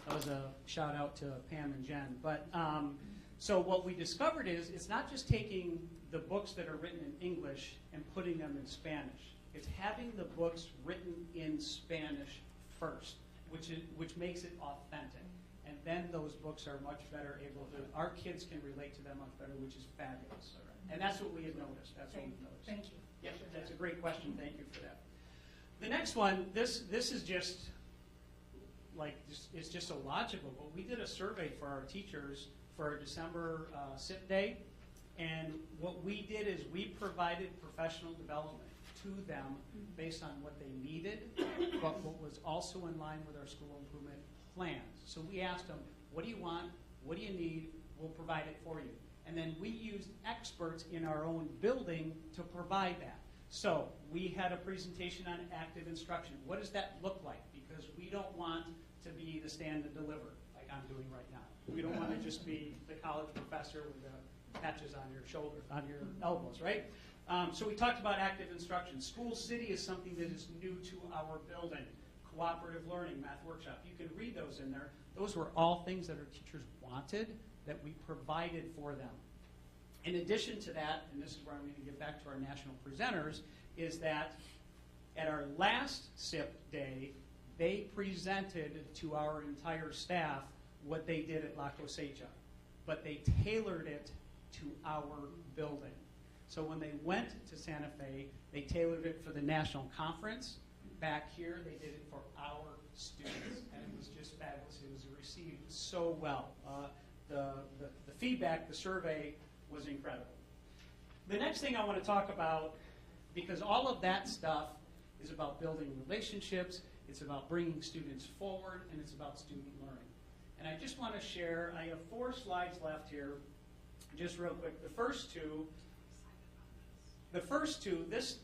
that was a shout out to Pam and Jen. But so what we discovered is it's not just taking the books that are written in English and putting them in Spanish. It's having the books written in Spanish first, which makes it authentic. And then those books are much better able to, our kids can relate to them much better, which is fabulous. And that's what we have noticed. That's what we've noticed. Thank you. Yeah, that's a great question. Thank you for that. The next one, this is just like, it's just so logical, but we did a survey for our teachers for our December SIP day, and what we did is we provided professional development to them based on what they needed, but what was also in line with our school improvement plans. So we asked them, what do you want? What do you need? We'll provide it for you. And then we used experts in our own building to provide that. So we had a presentation on active instruction. What does that look like? Because we don't want to be the stand and deliver like I'm doing right now. We don't want to just be the college professor with the patches on your shoulder, on your elbows, right? So we talked about active instruction. School City is something that is new to our building. Cooperative learning, math workshop. You can read those in there. Those were all things that our teachers wanted that we provided for them. In addition to that, and this is where I'm going to get back to our national presenters, is that at our last SIP day, they presented to our entire staff what they did at La Cosecha, but they tailored it to our building. So when they went to Santa Fe, they tailored it for the national conference. Back here, they did it for our students, and it was just fabulous. It was received so well. The feedback, the survey was incredible. The next thing I want to talk about, because all of that stuff is about building relationships, it's about bringing students forward, and it's about student learning. And I just want to share, I have 4 slides left here, just real quick. The first two, this,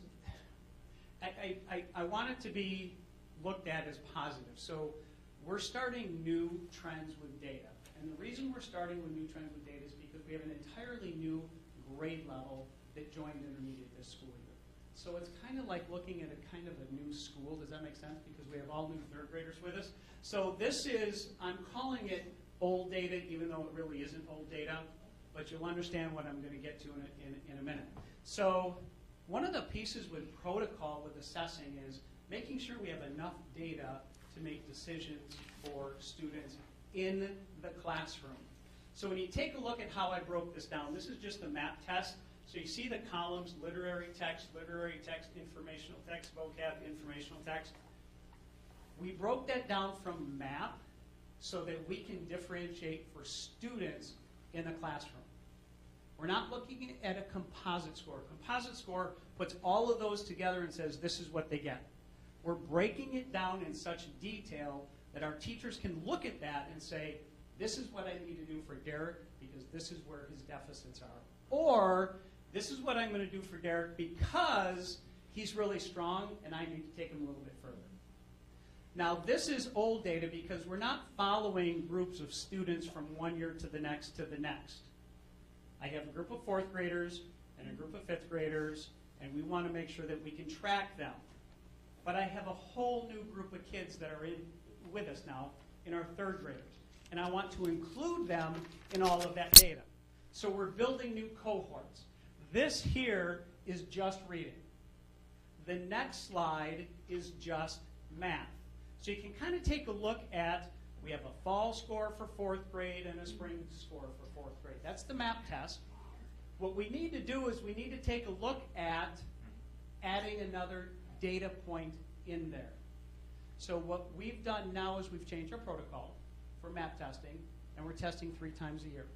I want it to be looked at as positive. So we're starting new trends with data. And the reason we're starting with new trends with data is because we have an entirely new grade level that joined intermediate this school year. So it's kind of like looking at a kind of a new school. Does that make sense? Because we have all new third graders with us. So this is, I'm calling it old data, even though it really isn't old data, but you'll understand what I'm going to get to in a minute. So one of the pieces with protocol with assessing is making sure we have enough data to make decisions for students in the classroom. So when you take a look at how I broke this down, this is just a map test. So you see the columns, literary text, informational text, vocab, informational text. We broke that down from map so that we can differentiate for students in the classroom. We're not looking at a composite score. Composite score puts all of those together and says this is what they get. We're breaking it down in such detail that our teachers can look at that and say, this is what I need to do for Derek because this is where his deficits are. Or, this is what I'm going to do for Derek because he's really strong and I need to take him a little bit further. Now, this is old data because we're not following groups of students from one year to the next to the next. I have a group of 4th graders and a group of 5th graders, and we want to make sure that we can track them. But I have a whole new group of kids that are with us now in our 3rd graders, and I want to include them in all of that data. So we're building new cohorts. This here is just reading. The next slide is just math. So you can kind of take a look at, we have a fall score for 4th grade and a spring score for 4th grade. That's the map test. What we need to do is we need to take a look at adding another data point in there. So what we've done now is we've changed our protocol for map testing, and we're testing 3 times a year.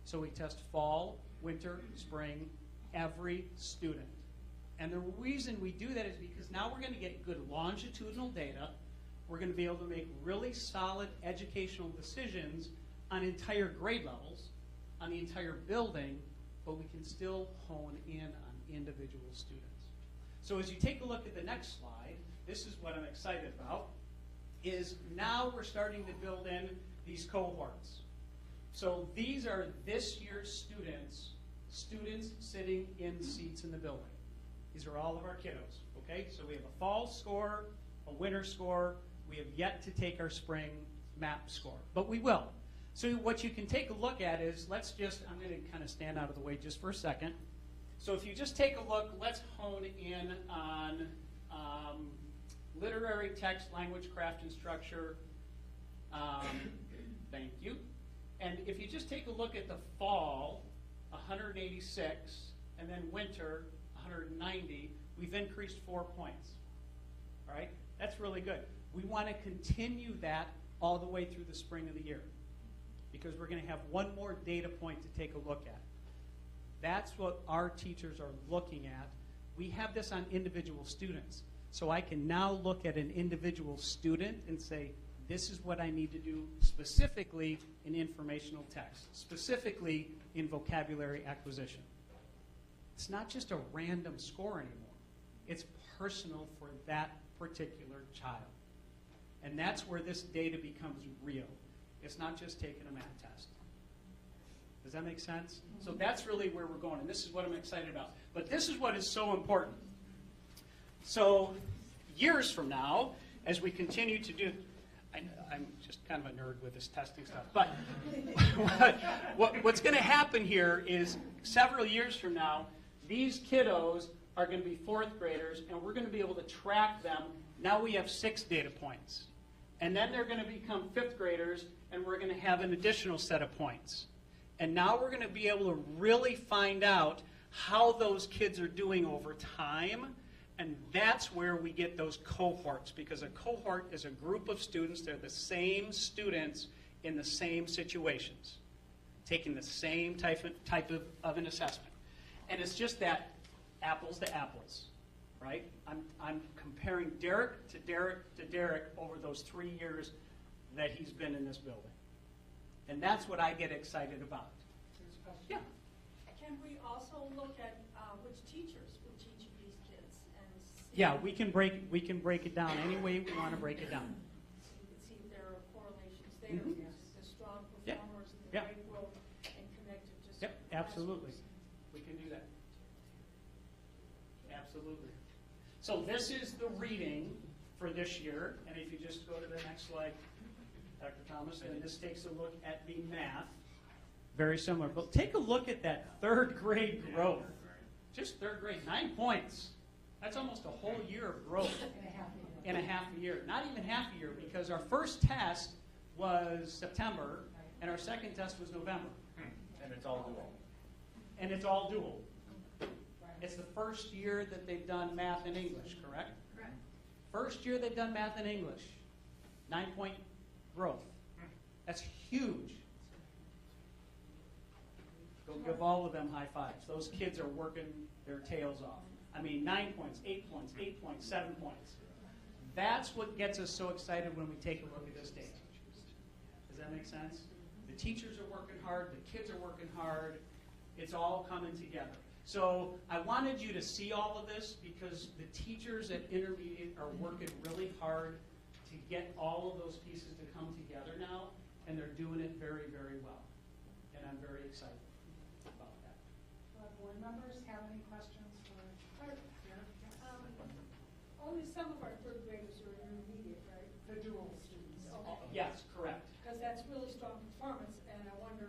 So we test fall, winter, spring, every student. And the reason we do that is because now we're going to get good longitudinal data. We're going to be able to make really solid educational decisions on entire grade levels, on the entire building, but we can still hone in on individual students. So as you take a look at the next slide, this is what I'm excited about, is now we're starting to build in these cohorts. So these are this year's students sitting in seats in the building. These are all of our kiddos, okay? So we have a fall score, a winter score. We have yet to take our spring map score, but we will. So what you can take a look at is, I'm going to kind of stand out of the way just for a second. So if you just take a look, let's hone in on literary text, language, craft, and structure. Thank you. And if you just take a look at the fall, 186, and then winter, 190, we've increased 4 points. All right? That's really good. We want to continue that all the way through the spring of the year because we're going to have one more data point to take a look at. That's what our teachers are looking at. We have this on individual students. So I can now look at an individual student and say, this is what I need to do specifically in informational text, specifically in vocabulary acquisition. It's not just a random score anymore. It's personal for that particular child. And that's where this data becomes real. It's not just taking a math test. Does that make sense? So that's really where we're going, and this is what I'm excited about. But this is what is so important. So years from now, as we continue to do, I'm just kind of a nerd with this testing stuff, but what's going to happen here is several years from now, these kiddos are going to be 4th graders, and we're going to be able to track them. Now we have 6 data points. And then they're going to become 5th graders, and we're going to have an additional set of points. And now we're going to be able to really find out how those kids are doing over time, and that's where we get those cohorts, because a cohort is a group of students. They're the same students in the same situations, taking the same type of an assessment. And it's just that apples to apples, right? I'm comparing Derek to Derek to Derek over those 3 years that he's been in this building. And that's what I get excited about. Yeah. Can we also look at which teachers will teach these kids and see, Yeah, we can break it down any way we want to break it down. see if there are correlations there, Mhm. the strong Yeah. performers, the Yeah. great growth, and connected to Yep, certain absolutely. classrooms. We can do that. Absolutely. So this is the reading for this year, and if you just go to the next slide, Dr. Thomas, and this takes a look at the math. Very similar, but take a look at that third grade growth. Just third grade, 9 points. That's almost a whole year of growth in a half a year. Not even half a year, because our first test was September, and our second test was November. And it's all dual. And it's all dual. It's the first year that they've done math and English, correct? Correct. First year they've done math and English. 9-point growth. That's huge. Go give all of them high fives. Those kids are working their tails off. I mean, 9 points, 8 points, 8 points, 7 points. That's what gets us so excited when we take a look at this data. Does that make sense? The teachers are working hard, the kids are working hard. It's all coming together. So I wanted you to see all of this because the teachers at intermediate are working really hard to get all of those pieces to come together now, and they're doing it very, very well. And I'm very excited about that. Board members have any questions for Only some of our third graders are intermediate, right? the dual students? Yes, correct. Because that's really strong performance, and I wonder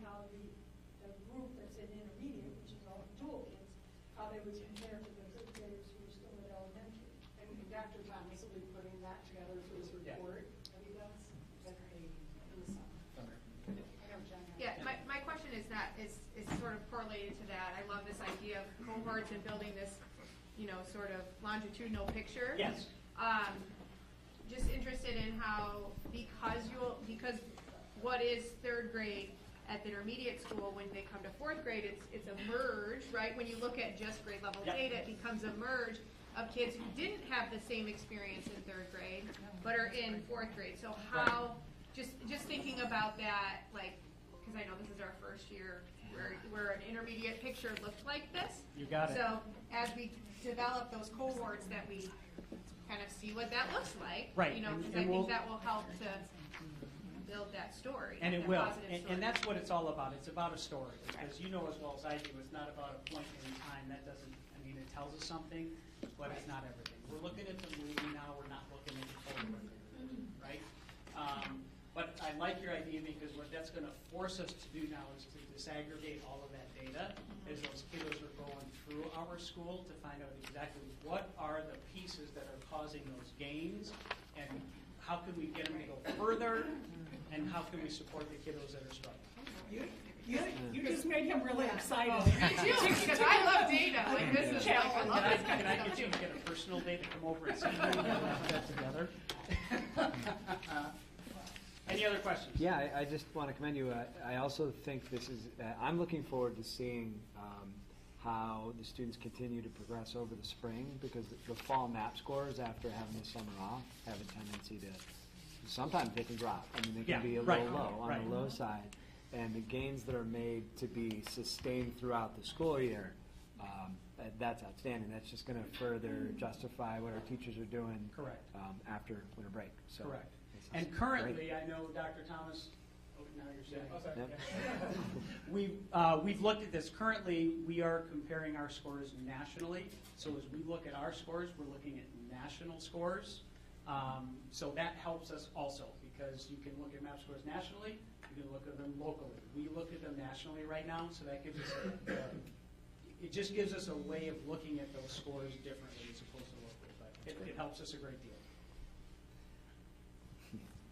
how the group that's in intermediate, which is all dual kids, how they would compare to the third graders who are still at elementary. And Dr. Thomas will be putting that together for his report that he does in the summer. I know Jen has- Yeah, my question is sort of correlated to that. I love this idea of cohorts and building this, sort of longitudinal picture. Yes. Just interested in how, because what is third grade at the intermediate school, when they come to fourth grade, it's a merge, right? When you look at just grade level Yep. data, it becomes a merge of kids who didn't have the same experience in third grade, but are in fourth grade. So how, just thinking about that, because I know this is our first year where an intermediate picture looked like this. You got it. So as we develop those cohorts, that we kind of see what that looks like. Right, Because and I think we'll- that will help to build that story. And it that will, positive story. and that's what it's all about. It's about a story, because you know as well as I do, it's not about a point in time. That doesn't, it tells us something, but it's not everything. We're looking at the movie now, we're not looking at the photo, right? But I like your idea, because what that's gonna force us to do now is to disaggregate all of that data as those kiddos are going through our school to find out exactly what are the pieces that are causing those gains, and how can we get them to go further, and how can we support the kiddos that are struggling. You just made him really excited. Me too, because I love data. Like, this is like, I love this kind Can I of get you stuff. to get a personal day to come over and see you and we'll put that together? Any other questions? Yeah, I just want to commend you. I also think this is, I'm looking forward to seeing how the students continue to progress over the spring, because the fall MAP scores, after having the summer off, have a tendency to, sometimes they can drop. They can Yeah, be a right, little low, on right. the low side. And the gains that are made to be sustained throughout the school year, that's outstanding. That's just going to further justify what our teachers are doing. Correct. After winter break. So Correct. this is And great. currently, I know Dr. Thomas, now you're saying. Oh, sorry. Yep. We've looked at this. Currently, we are comparing our scores nationally. So as we look at our scores, we're looking at national scores. So that helps us also, because you can look at MAP scores nationally, you can look at them locally. We look at them nationally right now, so that gives us it just gives us a way of looking at those scores differently as opposed to locally. But it helps us a great deal.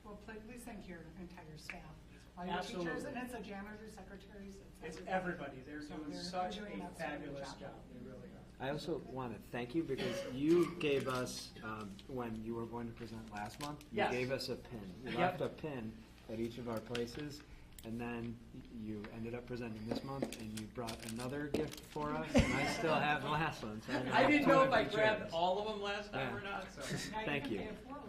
Well, please thank your entire staff all your teachers, Absolutely. and it's the janitors, secretaries, It's everybody. They're So doing they're such doing a an outstanding fabulous job. job. They really are. I also want to thank you because you gave us, when you were going to present last month, you Yes. gave us a pin. You Yep. left a pin at each of our places, and then you ended up presenting this month, and you brought another gift for us, and I still have the last one. So I didn't know if I two grabbed chairs. all of them last time Yeah. or not. So Thank you.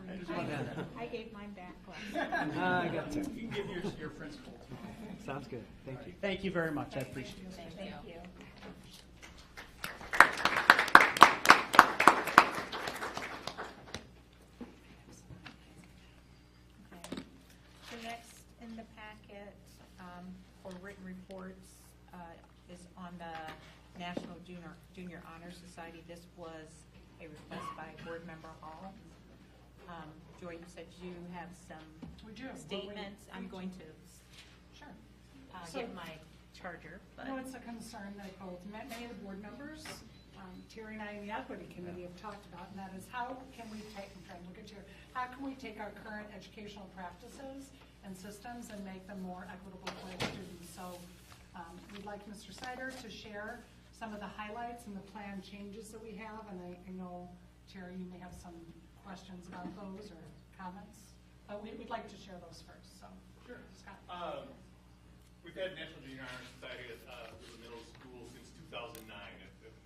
I just wanted to. I gave mine back I got two. You can give your principal. Sounds good. Thank you. Thank you very much. I appreciate it. Thank you. Okay. So next in the packet, for written reports, is on the National Junior Honor Society. This was a request by Board Member Hall. Joy, you said you have some We do. statements. I'm going to Sure. get my charger, but. No, it's a concern that both many of the board members, Terry and I in the equity committee have talked about, and that is how can we take, I'm trying to look at Terry, how can we take our current educational practices and systems and make them more equitable for our students? So we'd like Mr. Sider to share some of the highlights and the plan changes that we have, and I know, Terry, you may have some questions about those or comments, but we'd like to share those first, so. Sure. Scott. We've had National Junior Honor Society at the middle school since 2009. It was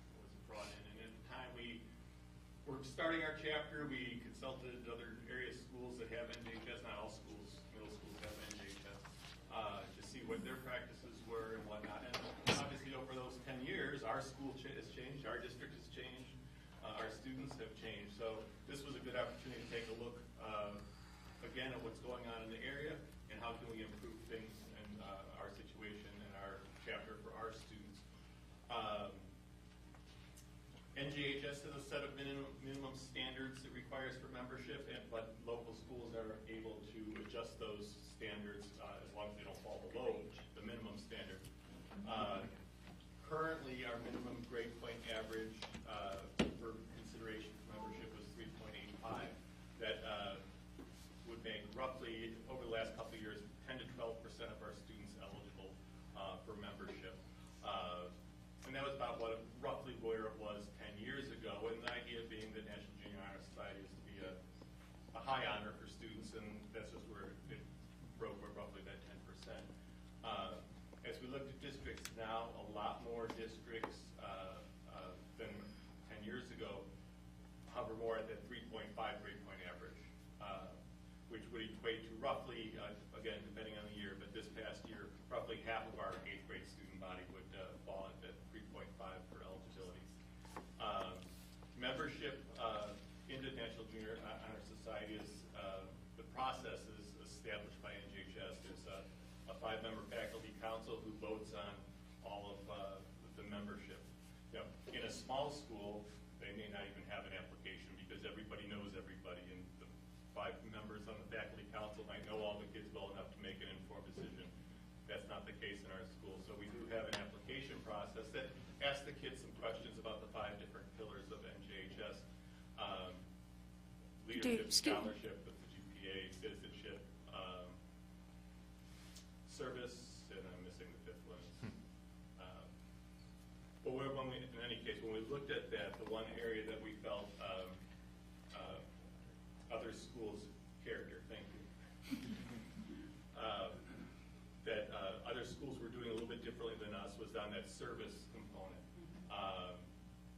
brought in, and at the time we were starting our chapter, we consulted other area schools that have NJHS. Not all schools, middle schools have NJHS, to see what their practices were and whatnot. And obviously, over those 10 years, our school has changed, our district has changed, our students have changed. So this was a good opportunity to take a look again at what's going on in the area and how can we improve things in our situation and our chapter for our students. NJHS has a set of minimum standards it requires for membership, but local schools are able to adjust those standards as long as they don't fall below the minimum standard. Currently, our minimum grade point average for consideration for membership was 3.85. That would make roughly, over the last couple of years, 10 to 12% of our students eligible for membership. And that was about roughly where it was 10 years ago. And the idea being that National Junior Honor Society is to be a high honor for students, and that's just where it broke roughly that 10%. As we looked at districts now, a lot more districts than 10 years ago hover more at that 3.5 grade point average, which would equate to roughly, again, depending on the year, but this past year, roughly half of our 8th grade student body would fall at that 3.5 for eligibility. Membership into National Junior Honor Society is, the process is established by NJHS. There's a 5-member faculty council who votes on all of the membership. You know, in a small school, they may not even have an application because everybody knows everybody, and the 5 members on the faculty council might know all the kids well enough to make an informed decision. That's not the case in our school. So we do have an application process that asks the kids some questions about the 5 different pillars of NJHS. Leadership, scholarship with the GPA, citizenship, service, and I'm missing the 5th one. But in any case, when we looked at that, the one area that we felt other schools' character, thank you, that other schools were doing a little bit differently than us was on that service component.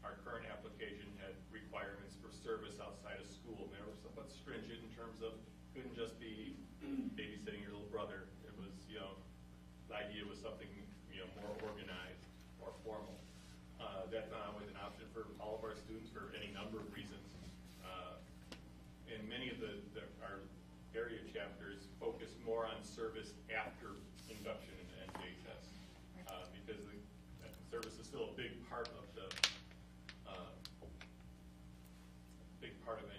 Our current application had requirements for service outside of school, and they were somewhat stringent in terms of couldn't just be babysitting your little brother. It was, the idea was something, more organized, more formal. That's not always an option for all of our students for any number of reasons. And many of our area chapters focus more on service after induction into NJHS because the service is still a big part of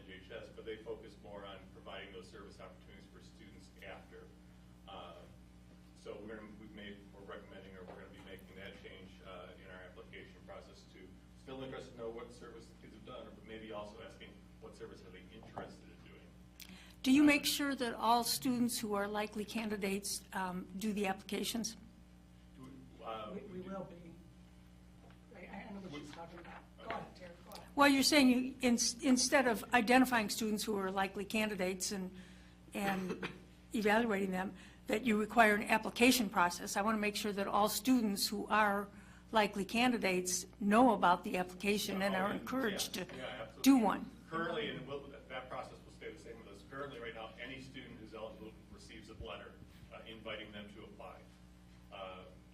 NJHS, but they focus more on providing those service opportunities for students after. So we're recommending, or we're going to be making that change in our application process too. Still interested to know what service the kids have done, but maybe also asking what service are they interested in doing. Do you make sure that all students who are likely candidates do the applications? We will be. I know what she's talking about. Go ahead, Terry, go ahead. Well, you're saying you, instead of identifying students who are likely candidates and evaluating them, that you require an application process. I want to make sure that all students who are likely candidates know about the application and are encouraged to do one. Currently, and that process will stay the same with us. Currently, right now, any student who's eligible receives a letter inviting them to apply.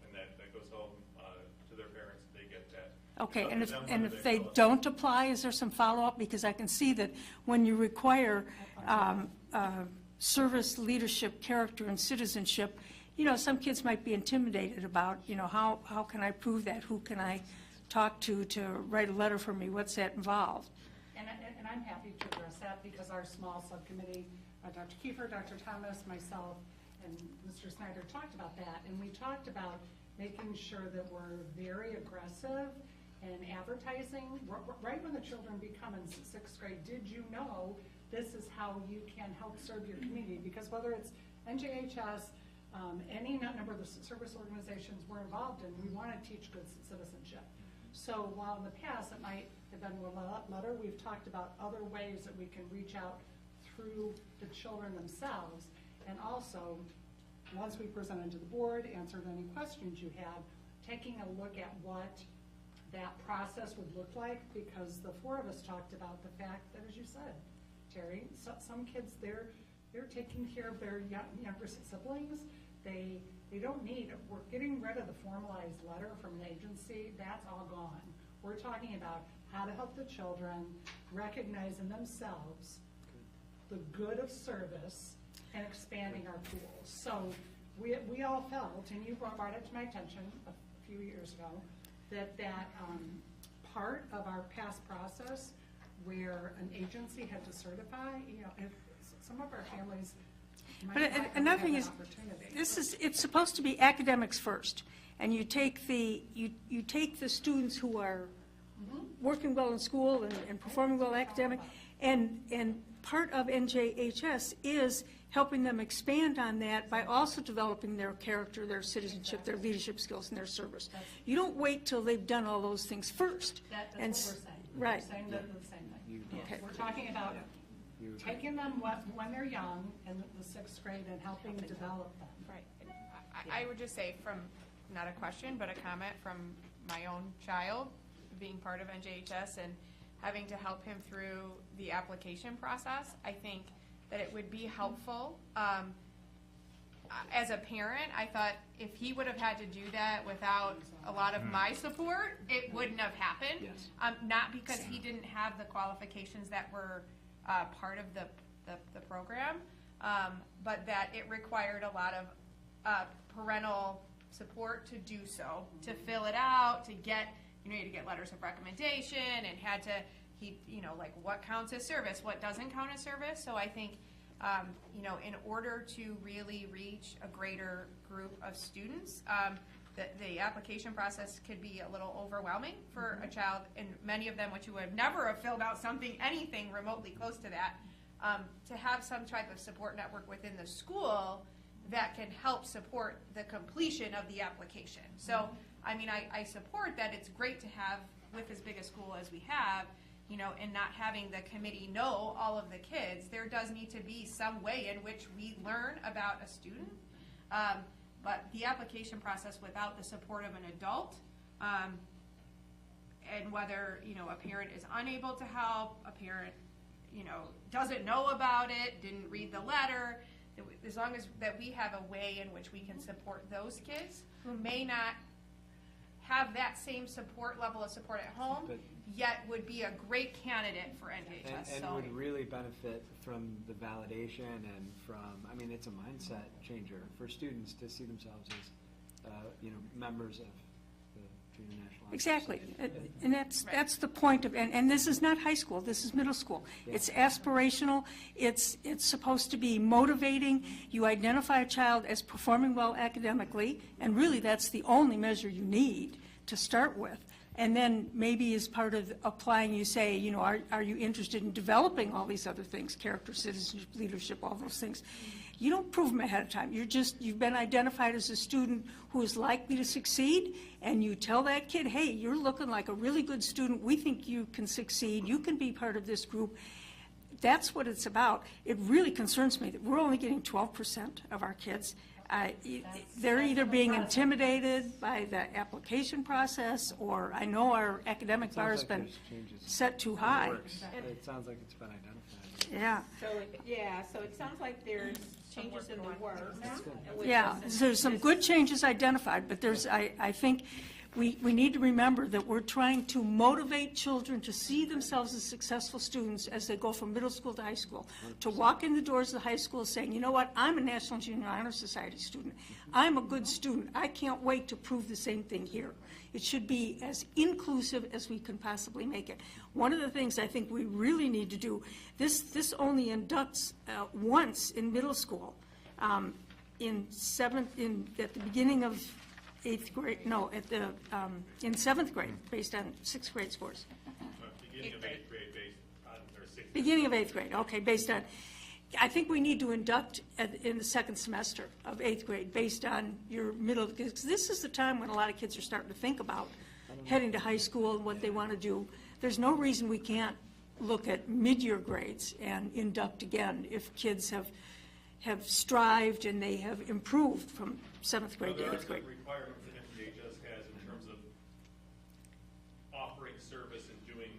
And that goes home to their parents. They get that. Okay, It's up and to if, them and whether if they they fill it. don't apply, is there some follow-up? Because I can see that when you require service, leadership, character, and citizenship, you know, some kids might be intimidated about, you know, how can I prove that? Who can I talk to write a letter for me? What's that involved? And I'm happy to address that because our small subcommittee, Dr. Kiefer, Dr. Thomas, myself, and Mr. Snyder talked about that. And we talked about making sure that we're very aggressive in advertising. Right when the children become in sixth grade, did you know this is how you can help serve your community? Because whether it's NJHS, any number of the service organizations we're involved in, we want to teach good citizenship. So while in the past it might have been a letter, we've talked about other ways that we can reach out through the children themselves. And also, once we presented to the board, answered any questions you had, taking a look at what that process would look like, because the four of us talked about the fact that, as you said, Terry, some kids, they're taking care of their younger siblings. They don't need, we're getting rid of the formalized letter from an agency. That's all gone. We're talking about how to help the children recognize in themselves the good of service and expanding our pools. So we all felt, and you brought it to my attention a few years ago, that part of our past process where an agency had to certify, you know, if some of our families might But not have another thing that is, opportunity. it's supposed to be academics first, and you take the students who are working well in school and performing well academic, and part of NJHS is helping them expand on that by also developing their character, their citizenship, their leadership skills, and their service. You don't wait till they've done all those things first. That's And what s- we're saying. Right. We're saying the same thing. Okay. We're talking about taking them when they're young in the sixth grade and helping develop them. Right. I would just say from, not a question, but a comment from my own child, being part of NJHS and having to help him through the application process, I think that it would be helpful. As a parent, I thought if he would have had to do that without a lot of my support, it wouldn't have happened. Yes. Not because he didn't have the qualifications that were part of the program, but that it required a lot of parental support to do so, to fill it out, to get, you had to get letters of recommendation and had to, like what counts as service, what doesn't count as service. So I think, in order to really reach a greater group of students, the application process could be a little overwhelming for a child, and many of them, which you would never have filled out anything remotely close to that, to have some type of support network within the school that can help support the completion of the application. So, I support that it's great to have, with as big a school as we have, and not having the committee know all of the kids, there does need to be some way in which we learn about a student. But the application process without the support of an adult, and whether, a parent is unable to help, a parent, doesn't know about it, didn't read the letter, as long as that we have a way in which we can support those kids who may not have that same level of support at home, But- yet would be a great candidate for NJHS. And would really benefit from the validation and from, it's a mindset changer for students to see themselves as, members of the Junior National Honor Exactly, Society. and that's the point of, and this is not high school, this is middle school. It's aspirational, it's supposed to be motivating. You identify a child as performing well academically, and really that's the only measure you need to start with. And then maybe as part of applying, you say, you know, are you interested in developing all these other things, character, citizenship, leadership, all those things? You don't prove them ahead of time. You've been identified as a student who is likely to succeed, and you tell that kid, hey, you're looking like a really good student. We think you can succeed. You can be part of this group. That's what it's about. It really concerns me that we're only getting 12% of our kids. They're either being intimidated by the application process, or I know our academic bar has been set too high. It sounds like it's been identified. Yeah. So it sounds like there's changes in the works. Yeah, there's some good changes identified, but I think we need to remember that we're trying to motivate children to see themselves as successful students as they go from middle school to high school, to walk in the doors of the high school saying, you know what, I'm a National Junior Honor Society student. I'm a good student. I can't wait to prove the same thing here. It should be as inclusive as we can possibly make it. One of the things I think we really need to do, this only inducts once in middle school, at the beginning of in 7th grade, based on 6th grade scores. Beginning of 8th grade based on, or 6th. Beginning of 8th grade, okay, based on, I think we need to induct in the 2nd semester of 8th grade based on your middle, because this is the time when a lot of kids are starting to think about heading to high school and what they want to do. There's no reason we can't look at mid-year grades and induct again if kids have strived and they have improved from 7th grade to 8th grade. There are some requirements that MJHS has in terms of offering service and doing,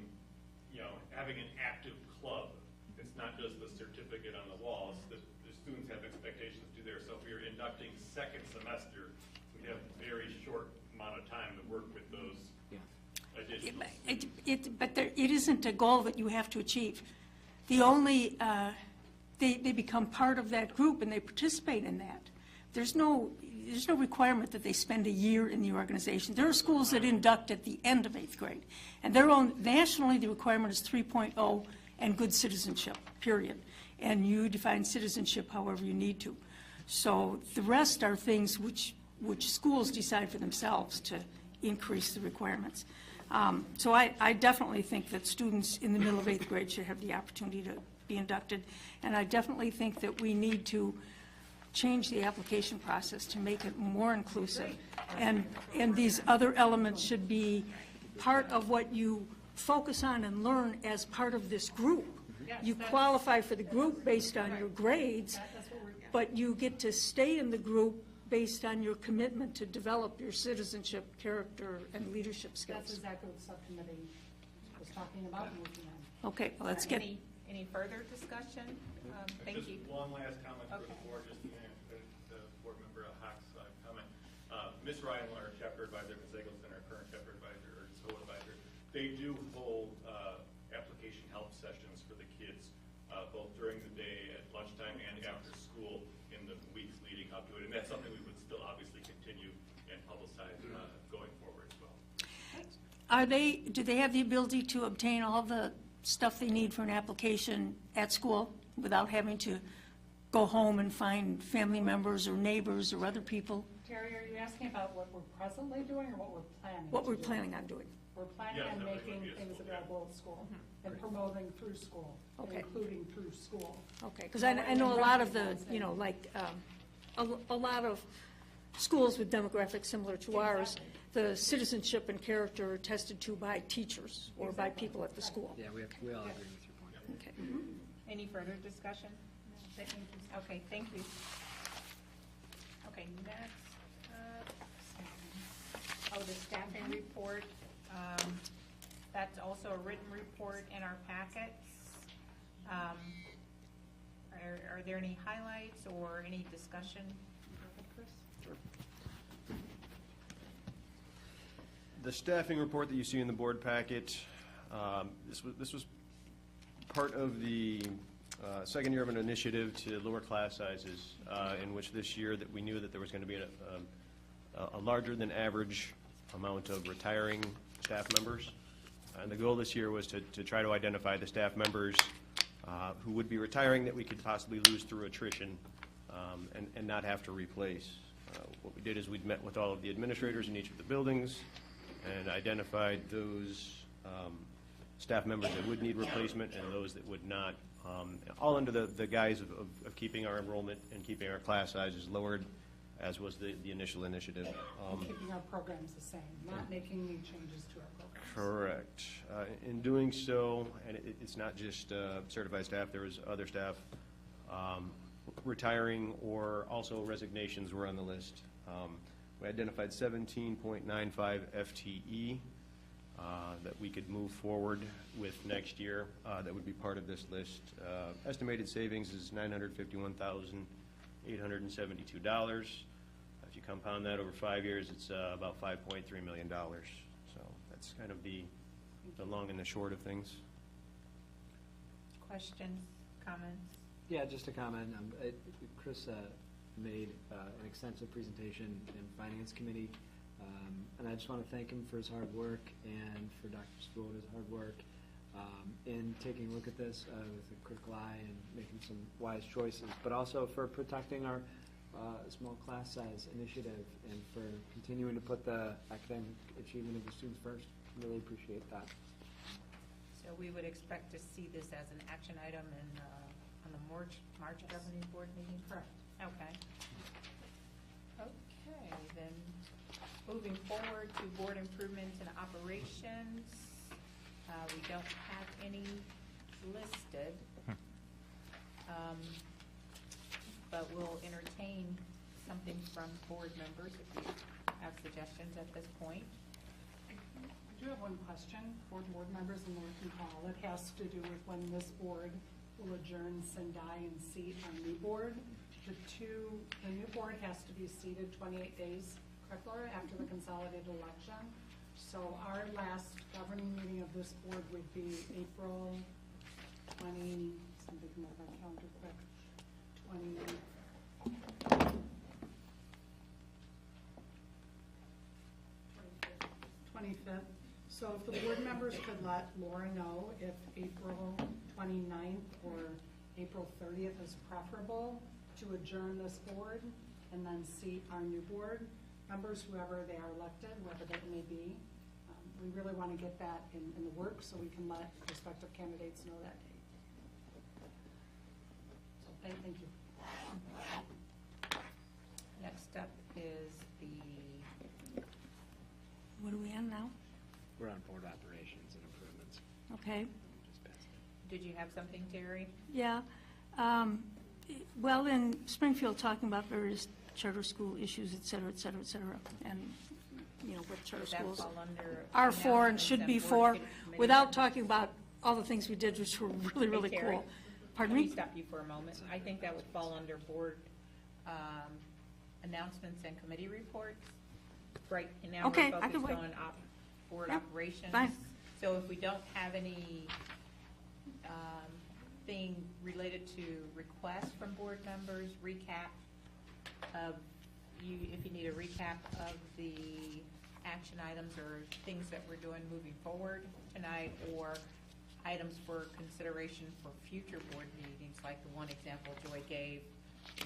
you know, having an active club. It's not just the certificate on the walls. The students have expectations to do there. So if you're inducting 2nd semester, we have a very short amount of time to work with those additional students. But it isn't a goal that you have to achieve. The only they become part of that group and they participate in that. There's no requirement that they spend a year in the organization. There are schools that induct at the end of 8th grade. And nationally, the requirement is 3.0 and good citizenship, period. And you define citizenship however you need to. So the rest are things which schools decide for themselves to increase the requirements. So I definitely think that students in the middle of 8th grade should have the opportunity to be inducted. And I definitely think that we need to change the application process to make it more inclusive. And these other elements should be part of what you focus on and learn as part of this group. You qualify for the group based on your grades, but you get to stay in the group based on your commitment to develop your citizenship, character, and leadership skills. That's exactly what the subcommittee was talking about and working on. Okay, well, let's get... Any further discussion? Thank you. Just one last comment for the board, just the board member Hawk's comment. Ms. Ryan, our chapter advisor, Ms. Eggleston, our current chapter advisor, or co-advisor, they do hold application help sessions for the kids, both during the day, at lunchtime, and after school in the weeks leading up to it. And that's something we would still obviously continue and publicize going forward as well. Do they have the ability to obtain all the stuff they need for an application at school without having to go home and find family members or neighbors or other people? Terry, are you asking about what we're presently doing or what we're planning? What we're planning on doing. We're planning on making things available at school and promoting through school, and including through school. Okay, because I know a lot of the, you know, like a lot of schools with demographics similar to ours, the citizenship and character are tested to by teachers or by people at the school. Yeah, we all agree with your point. Okay. Any further discussion? Okay, thank you. Okay, next up, the staffing report. That's also a written report in our packets. Are there any highlights or any discussion? The staffing report that you see in the board packet, this was part of the second year of an initiative to lower class sizes, in which this year that we knew that there was going to be a larger than average amount of retiring staff members. And the goal this year was to try to identify the staff members who would be retiring that we could possibly lose through attrition and not have to replace. What we did is we'd met with all of the administrators in each of the buildings, and identified those staff members that would need replacement and those that would not, all under the guise of keeping our enrollment and keeping our class sizes lowered, as was the initial initiative. Keeping our programs the same, not making any changes to our programs. Correct. In doing so, and it's not just certified staff, there was other staff retiring, or also resignations were on the list. We identified 17.95 FTE that we could move forward with next year. That would be part of this list. Estimated savings is $951,872. If you compound that over 5 years, it's about $5.3 million. So that's kind of the long and the short of things. Questions, comments? Yeah, just a comment. Chris made an extensive presentation in Finance Committee, and I just want to thank him for his hard work and for Dr. Svoboda's hard work in taking a look at this with a critical eye and making some wise choices, but also for protecting our small class size initiative and for continuing to put the academic achievement of the students first. Really appreciate that. So we would expect to see this as an action item on the March governing board meeting? Correct. Okay. Okay, then moving forward to board improvements and operations. We don't have any listed. But we'll entertain something from board members if you have suggestions at this point. I do have one question for board members and Laura can call. It has to do with when this board will adjourn Sendai and seat our new board. The new board has to be seated 28 days, correct, Laura, after the consolidated election. So our last governing meeting of this board would be April 20, somebody can look at our calendar quick, 25th. So if the board members could let Laura know if April 29th or April 30th is preferable to adjourn this board and then seat our new board members, whoever they are elected, whoever that may be. We really want to get that in the works so we can let prospective candidates know that date. So thank you. Next up is What are we on now? We're on board operations and improvements. Okay. Did you have something, Terry? Yeah. Well, in Springfield, talking about various charter school issues, et cetera, et cetera, et cetera, and, you know, what charter Does that schools fall under are for and should be announcements and board for, committee without members? talking about all the things we did, which were really, really Hey, Terry, cool. Pardon Let me? me stop you for a moment. I think that would fall under board announcements and committee reports. Right now Okay, we're I can focused wait. on board Yep, operations. fine. So if we don't have any thing related to requests from board members, recap of if you need a recap of the action items or things that we're doing moving forward tonight, or items for consideration for future board meetings, like the one example Joy gave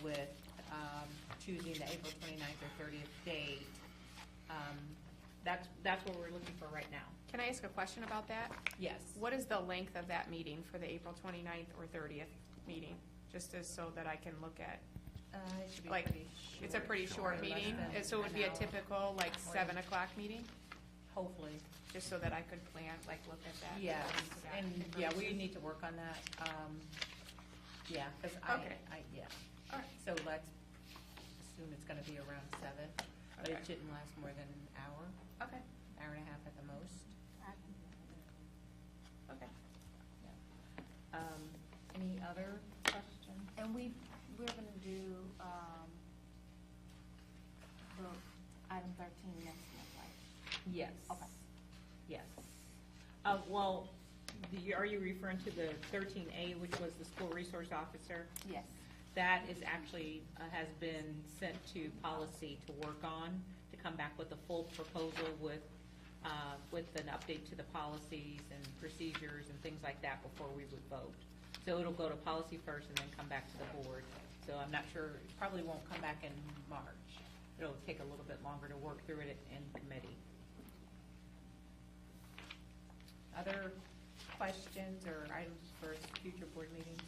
with choosing the April 29th or 30th date. That's what we're looking for right now. Can I ask a question about that? Yes. What is the length of that meeting for the April 29th or 30th meeting? Just as so that I can look at, It should be like, pretty it's a pretty short less meeting, than so it would an be a hour. typical, like, Or- 7 o'clock meeting? Hopefully. Just so that I could plan, like, look at that. Yes, listen to that and yeah, we information. need to work on that. Yeah, because Okay. yeah. All right. So let's assume it's going to be around 7, but it Okay. shouldn't last more than an hour, Okay. hour and a half at the most. Okay. Any other questions? And we're gonna do, the item 13 next month, right? Yes. Okay. Yes. Well, are you referring to the 13A, which was the school resource officer? Yes. That is actually, has been sent to policy to work on, to come back with a full proposal with an update to the policies and procedures and things like that before we would vote. So it'll go to policy first and then come back to the board. So I'm not sure, it probably won't come back in March. It'll take a little bit longer to work through it in committee. other questions or items for future board meetings?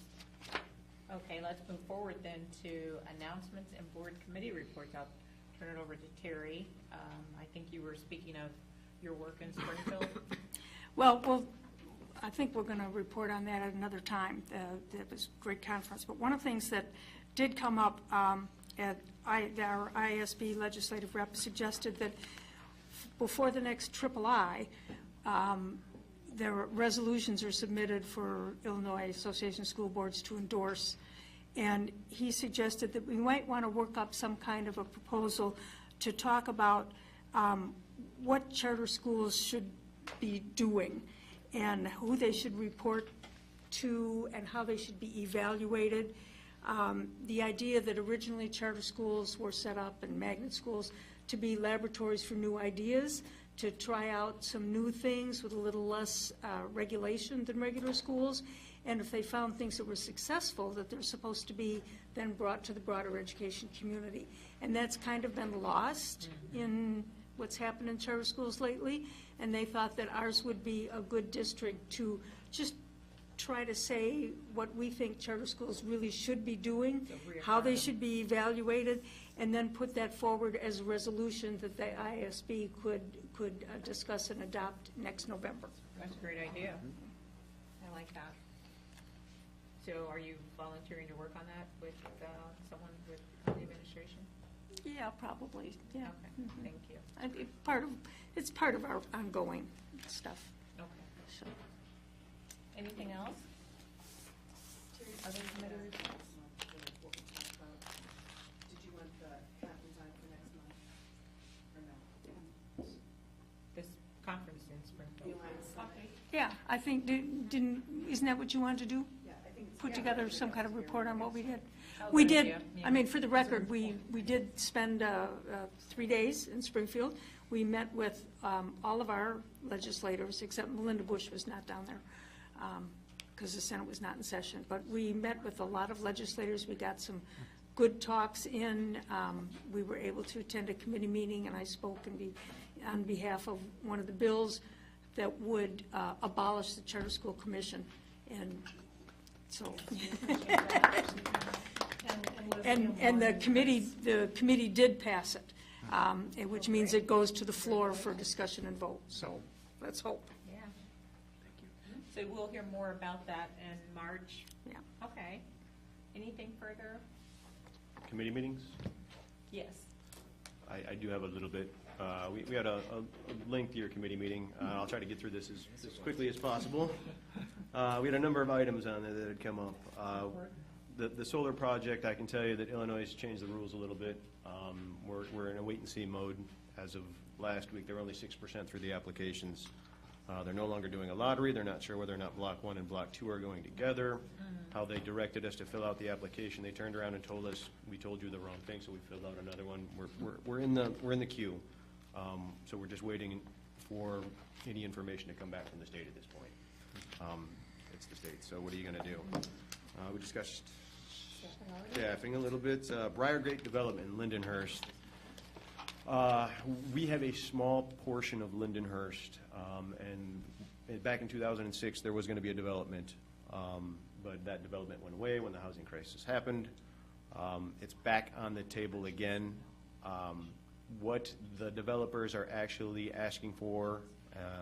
Okay, let's move forward then to announcements and board committee reports. I'll turn it over to Terry. I think you were speaking of your work in Springfield. Well, I think we're going to report on that at another time. That was a great conference. But one of the things that did come up at our ISB legislative rep suggested that before the next III, there are resolutions are submitted for Illinois Association of School Boards to endorse. And he suggested that we might want to work up some kind of a proposal to talk about what charter schools should be doing and who they should report to and how they should be evaluated. The idea that originally charter schools were set up and magnet schools to be laboratories for new ideas, to try out some new things with a little less regulation than regular schools. And if they found things that were successful, that they're supposed to be then brought to the broader education community. And that's kind of been lost in what's happened in charter schools lately. And they thought that ours would be a good district to just try to say what we think charter schools really should be doing, how they should be evaluated, and then put that forward as a resolution that the ISB could discuss and adopt next November. That's a great idea. I like that. So are you volunteering to work on that with someone with the administration? Yeah, probably, yeah. Okay, thank you. It's part of our ongoing stuff. Okay. So. Anything else? Other committee reports? Did you want the conference on for next month, or no? This conference in Springfield. Okay. Yeah, I think, isn't that what you wanted to do? Yeah, I think it's. Put yeah, together some kind of report on what we did? Oh, We good did, idea. Yeah. I mean, for the record, we did spend 3 days in Springfield. We met with all of our legislators, except Melinda Bush was not down there, because the Senate was not in session. But we met with a lot of legislators. We got some good talks in. We were able to attend a committee meeting, and I spoke on behalf of one of the bills that would abolish the Charter School Commission. And so, and the committee did pass it, which means it goes to the floor for discussion and vote. So let's hope. Yeah. So we'll hear more about that in March? Yeah. Okay. Anything further? Committee meetings? Yes. I do have a little bit. We had a lengthier committee meeting. I'll try to get through this as quickly as possible. We had a number of items on there that had come up. The solar project, I can tell you that Illinois has changed the rules a little bit. We're in a wait-and-see mode. As of last week, they're only 6% through the applications. They're no longer doing a lottery. They're not sure whether or not Block 1 and Block 2 are going together. How they directed us to fill out the application, they turned around and told us, we told you the wrong thing, so we filled out another one. We're in the queue. So we're just waiting for any information to come back from the state at this point. It's the state, so what are you going to do? We discussed staffing a little bit. Briargate Development in Lindenhurst. We have a small portion of Lindenhurst, and back in 2006, there was going to be a development, but that development went away when the housing crisis happened. It's back on the table again. What the developers are actually asking for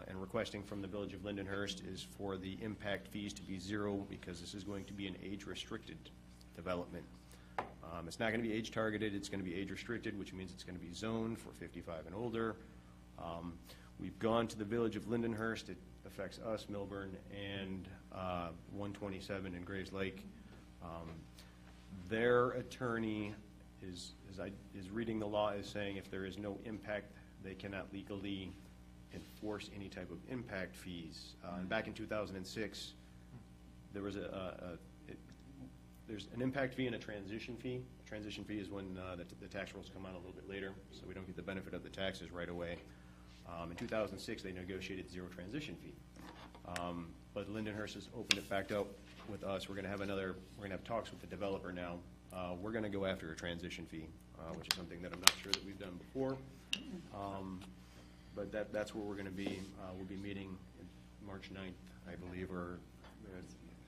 and requesting from the Village of Lindenhurst is for the impact fees to be zero, because this is going to be an age-restricted development. It's not going to be age-targeted, it's going to be age-restricted, which means it's going to be zoned for 55 and older. We've gone to the Village of Lindenhurst. It affects us, Milburn, and 127 and Graves Lake. Their attorney is reading the law as saying if there is no impact, they cannot legally enforce any type of impact fees. And back in 2006, there was there's an impact fee and a transition fee. A transition fee is when the tax rolls come out a little bit later, so we don't get the benefit of the taxes right away. In 2006, they negotiated zero transition fee. But Lindenhurst has opened it back up with us. We're going to have talks with the developer now. We're going to go after a transition fee, which is something that I'm not sure that we've done before. But that's where we're going to be. We'll be meeting March 9th, I believe, or,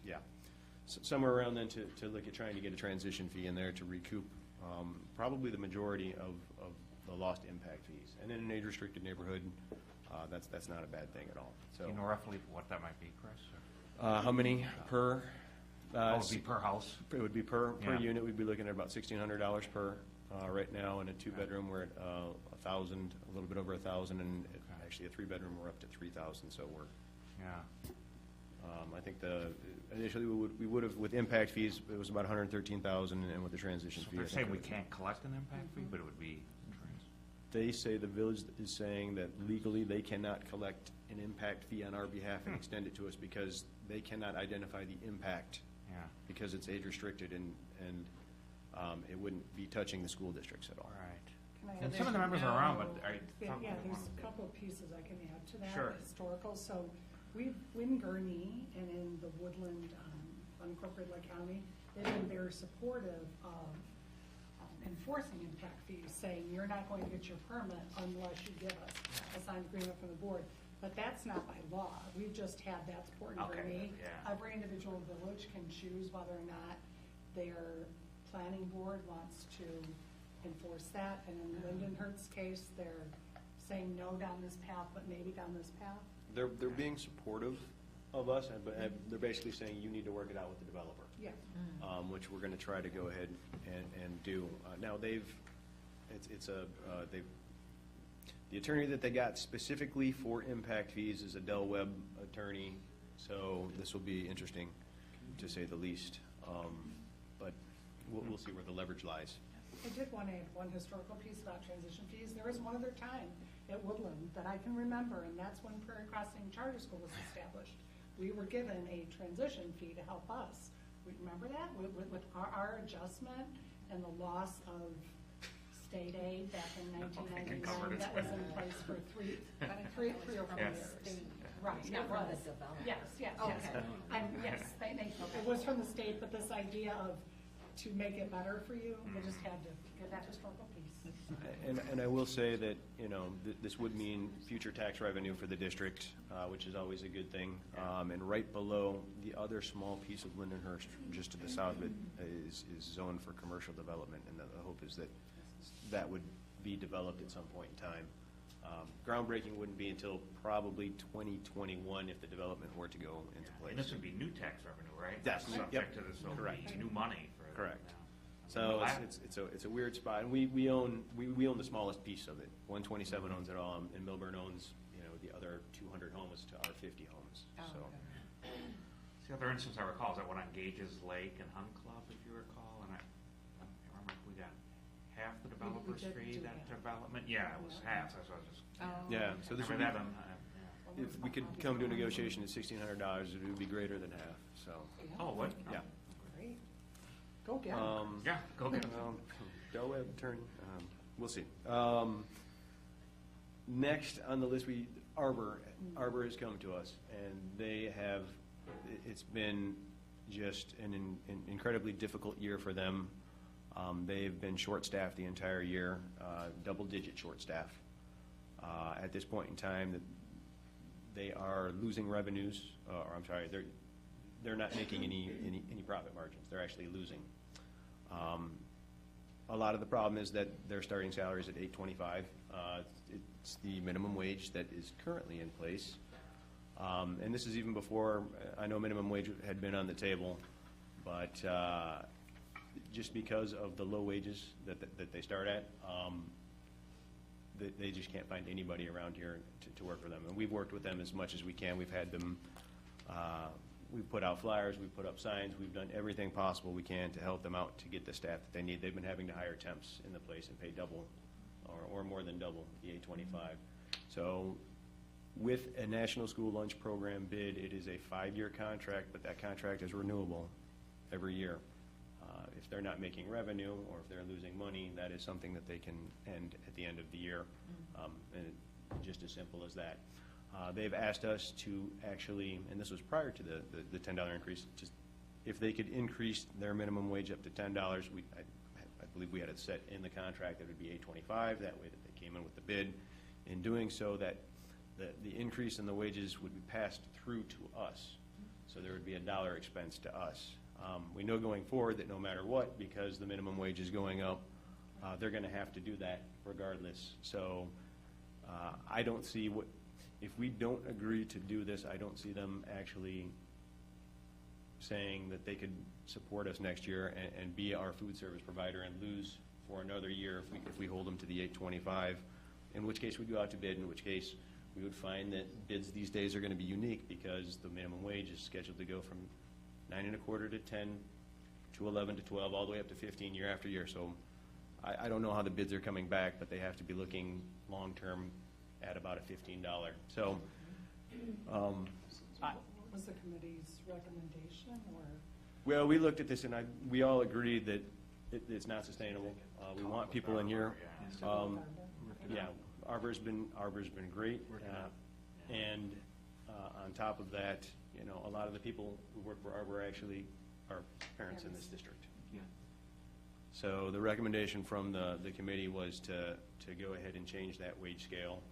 yeah. Somewhere around then to look at trying to get a transition fee in there to recoup probably the majority of the lost impact fees. And in an age-restricted neighborhood, that's not a bad thing at all. So, Do you know roughly what that might be, Chris? how many per? It would be per house? It would be per Yeah. unit. We'd be looking at about $1,600 per. Right now, in a two-bedroom, we're at 1,000, a little bit over 1,000, and actually a three-bedroom, we're up to 3,000. So we're. Yeah. I think initially we would have with impact fees it was about 113,000, and with the transition So fee. they're I think saying it we was- can't collect an impact fee, but it would be. They say the village is saying that legally they cannot collect an impact fee on our behalf and extend it to us because they cannot identify the impact. Yeah. Because it's age restricted and it wouldn't be touching the school districts at all. Right. Can I And add some of the members are around, but I. Yeah, there's a couple of pieces I can add to that. Sure. Historical, so in Gurnee and in the Woodland, unincorporated Lake County, they've been very supportive of enforcing impact fees, saying you're not going to get your permit unless you give us a signed agreement from the board. But that's not by law. We've just had that support in Okay, Gurnee. yeah. Every individual village can choose whether or not their planning board wants to enforce that. And in Lindenhurst's case, they're saying no down this path, but maybe down this path. They're being supportive of us, but they're basically saying you need to work it out with the developer. Yeah. Which we're going to try to go ahead and do. Now the attorney that they got specifically for impact fees is a Del Webb attorney, so this will be interesting to say the least. But we'll see where the leverage lies. I did want to add one historical piece about transition fees. There was one other time at Woodland that I can remember, and that's when Prairie Crossing Charter School was established. We were given a transition fee to help us. Remember that? With our adjustment and the loss of state aid back in 1999, that was in place for three or 4 years. Right, It's it not from was. the developer. Yes, yes, yes. Yes, it was from the state, but this idea of, to make it better for you, we just had to get that historical piece. And I will say that, this would mean future tax revenue for the district, which is always a good thing. And right below, the other small piece of Lindenhurst, just to the south of it, is zoned for commercial development. And the hope is that that would be developed at some point in time. Groundbreaking wouldn't be until probably 2021 if the development were to go into place. And this would be new tax revenue, right? Definitely, Subject yep. to this, so it Correct. would be new money for. Correct. So it's a weird spot, and we own the smallest piece of it. 127 owns it all, and Milburn owns the other 200 homes to our 50 homes. So The other instance I recall is that one on Gages Lake and Hunt Club, if you recall, and I remember we got half the developer's did fee, do that half. development. Yeah, it was half. That's what I was just. yeah, so this would Remember be, that on, if we could come to a negotiation at $1,600, it would be greater than half. So Oh, what? yeah. Great. Go get it. Yeah, go get it. Del Webb attorney. We'll see. Next on the list, Arbor has come to us, and they have. It's been just an incredibly difficult year for them. They've been short-staffed the entire year, double-digit short-staff. At this point in time, that they are losing revenues, or I'm sorry, they're not making any profit margins. They're actually losing. A lot of the problem is that their starting salary is at $8.25. It's the minimum wage that is currently in place. And this is even before, I know minimum wage had been on the table, but just because of the low wages that they start at, they just can't find anybody around here to work for them. And we've worked with them as much as we can. We've had them, we've put out flyers, we've put up signs, we've done everything possible we can to help them out to get the staff that they need. They've been having to hire temps in the place and pay double or more than double the $8.25. So with a National School Lunch Program bid, it is a 5-year contract, but that contract is renewable every year. If they're not making revenue or if they're losing money, that is something that they can end at the end of the year. And just as simple as that. They've asked us to actually, and this was prior to the $10 increase, just if they could increase their minimum wage up to $10, I believe we had it set in the contract that it would be $8.25. That way that they came in with the bid. In doing so, that the increase in the wages would be passed through to us. So there would be a dollar expense to us. We know going forward that no matter what, because the minimum wage is going up, they're going to have to do that regardless. So I don't see what, if we don't agree to do this, I don't see them actually saying that they could support us next year and be our food service provider and lose for another year if we hold them to the 825, in which case we go out to bid, in which case we would find that bids these days are going to be unique because the minimum wage is scheduled to go from 9.25 to 10 to 11 to 12, all the way up to 15 year after year. So I don't know how the bids are coming back, but they have to be looking long-term at about a $15. So Was the committee's recommendation, or? well, we looked at this and we all agreed that it's not sustainable. We want people in here. Yeah, Arbor's been great. And on top of that, you know, a lot of the people who work for Arbor actually are parents in this district. Yeah. So the recommendation from the committee was to go ahead and change that wage scale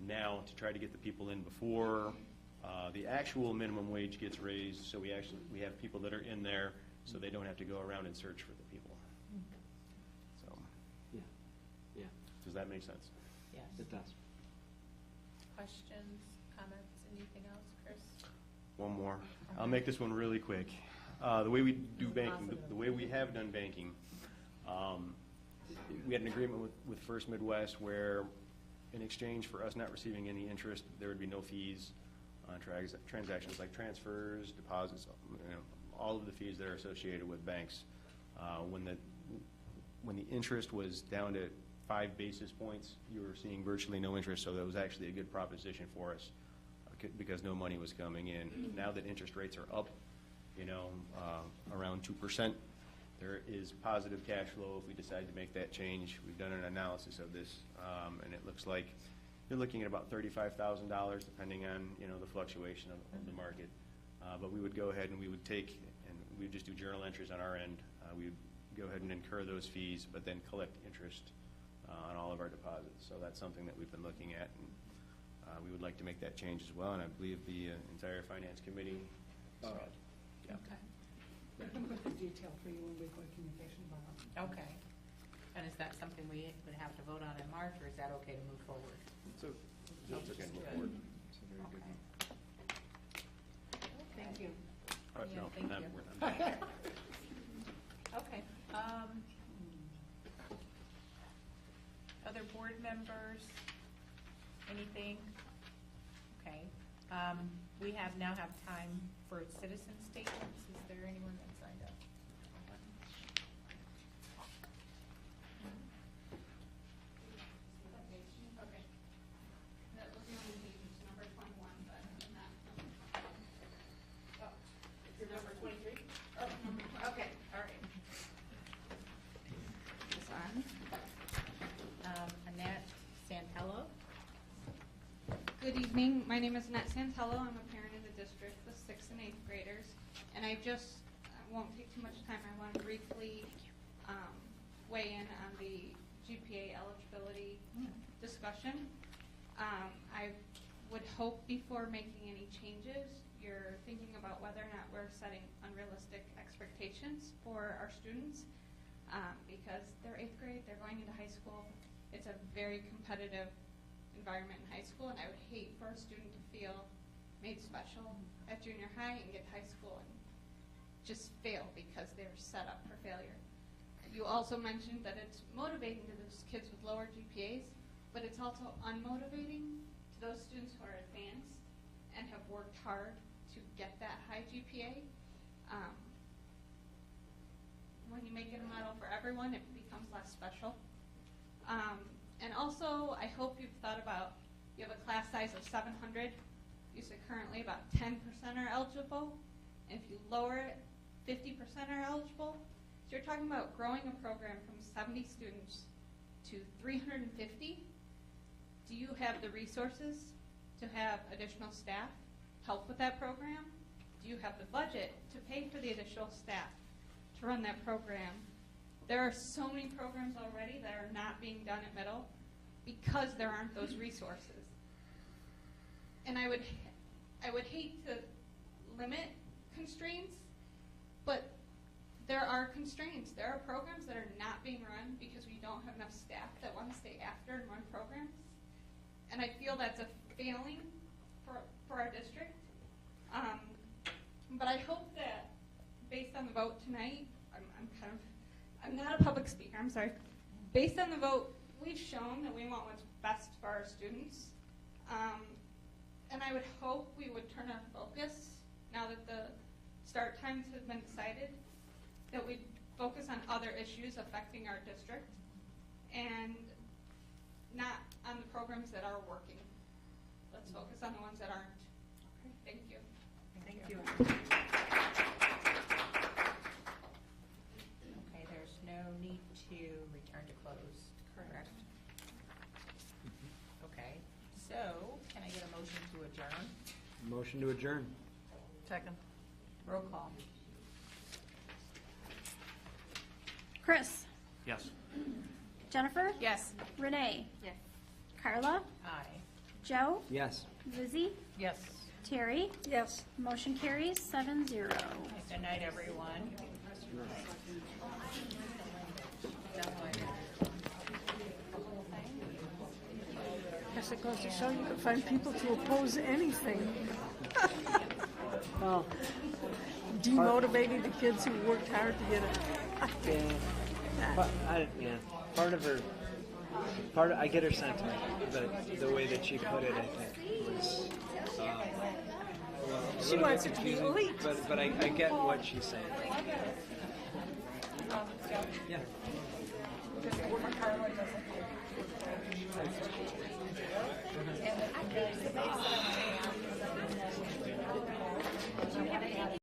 now to try to get the people in before the actual minimum wage gets raised, so we have people that are in there, so they don't have to go around and search for the people. So, Yeah. Yeah. does that make sense? Yes. It does. Questions, comments, anything else, Chris? One more. I'll make this one really quick. The way we do banking, the way we have done banking, we had an agreement with First Midwest where in exchange for us not receiving any interest, there would be no fees on transactions like transfers, deposits, you know, all of the fees that are associated with banks. When the interest was down to 5 basis points, you were seeing virtually no interest, so that was actually a good proposition for us because no money was coming in. Now that interest rates are up, you know, around 2%, there is positive cash flow if we decide to make that change. We've done an analysis of this, and it looks like you're looking at about $35,000, depending on, you know, the fluctuation of the market. But we would go ahead and we would take, and we would just do journal entries on our end. We would go ahead and incur those fees, but then collect interest on all of our deposits. So that's something that we've been looking at, and we would like to make that change as well, and I believe the entire finance committee. Yeah. Okay. I can put the detail for you when we go to communication about. Okay. And is that something we would have to vote on in March, or is that okay to move forward? So, sounds okay to move forward. Thank you. All right, Yeah, no, thank I'm- you. I'm done. Okay. Other board members? Anything? Okay. We now have time for citizen statements. Is there anyone that signed up? Okay. That was the only page, it's number 21, but not. Oh, you're number 23? Oh, Okay, all right. This one. Annette Santello. Good evening. My name is Annette Santello. I'm a parent in the district with 6th and 8th graders. And I won't take too much time. I want to briefly weigh in on the GPA eligibility discussion. I would hope before making any changes, you're thinking about whether or not we're setting unrealistic expectations for our students. Because they're 8th grade, they're going into high school. It's a very competitive environment in high school, and I would hate for a student to feel made special at junior high and get to high school and just fail because they were set up for failure. You also mentioned that it's motivating to those kids with lower GPAs, but it's also unmotivating to those students who are advanced and have worked hard to get that high GPA. When you make it a model for everyone, it becomes less special. And also, I hope you've thought about, you have a class size of 700. You said currently about 10% are eligible. And if you lower it, 50% are eligible. So you're talking about growing a program from 70 students to 350. Do you have the resources to have additional staff help with that program? Do you have the budget to pay for the additional staff to run that program? There are so many programs already that are not being done at middle because there aren't those resources. and I would hate to limit constraints, but there are constraints. There are programs that are not being run because we don't have enough staff that want to stay after and run programs. And I feel that's a failing for our district. But I hope that based on the vote tonight, I'm not a public speaker, I'm sorry. Based on the vote, we've shown that we want what's best for our students. And I would hope we would turn our focus, now that the start times have been decided, that we'd focus on other issues affecting our district and not on the programs that are working. Let's focus on the ones that aren't. Thank you. Thank you. Okay, there's no need to return to closed, correct? Okay, so can I get a motion to adjourn? Motion to adjourn. Second. Roll call. Chris? Yes. Jennifer? Yes. Renee? Yes. Carla? Aye. Joe? Yes. Lizzie? Yes. Terry? Yes. Motion carries 7-0. Good night, everyone. Guess it goes to show you can find people to oppose anything. Well, Demotivating the kids who worked hard to get it. Part of, I get her sentiment, but the way that she put it, I think, was a She little wants bit it to be confusing, elite. but I get what she's saying. Yeah. Do you have any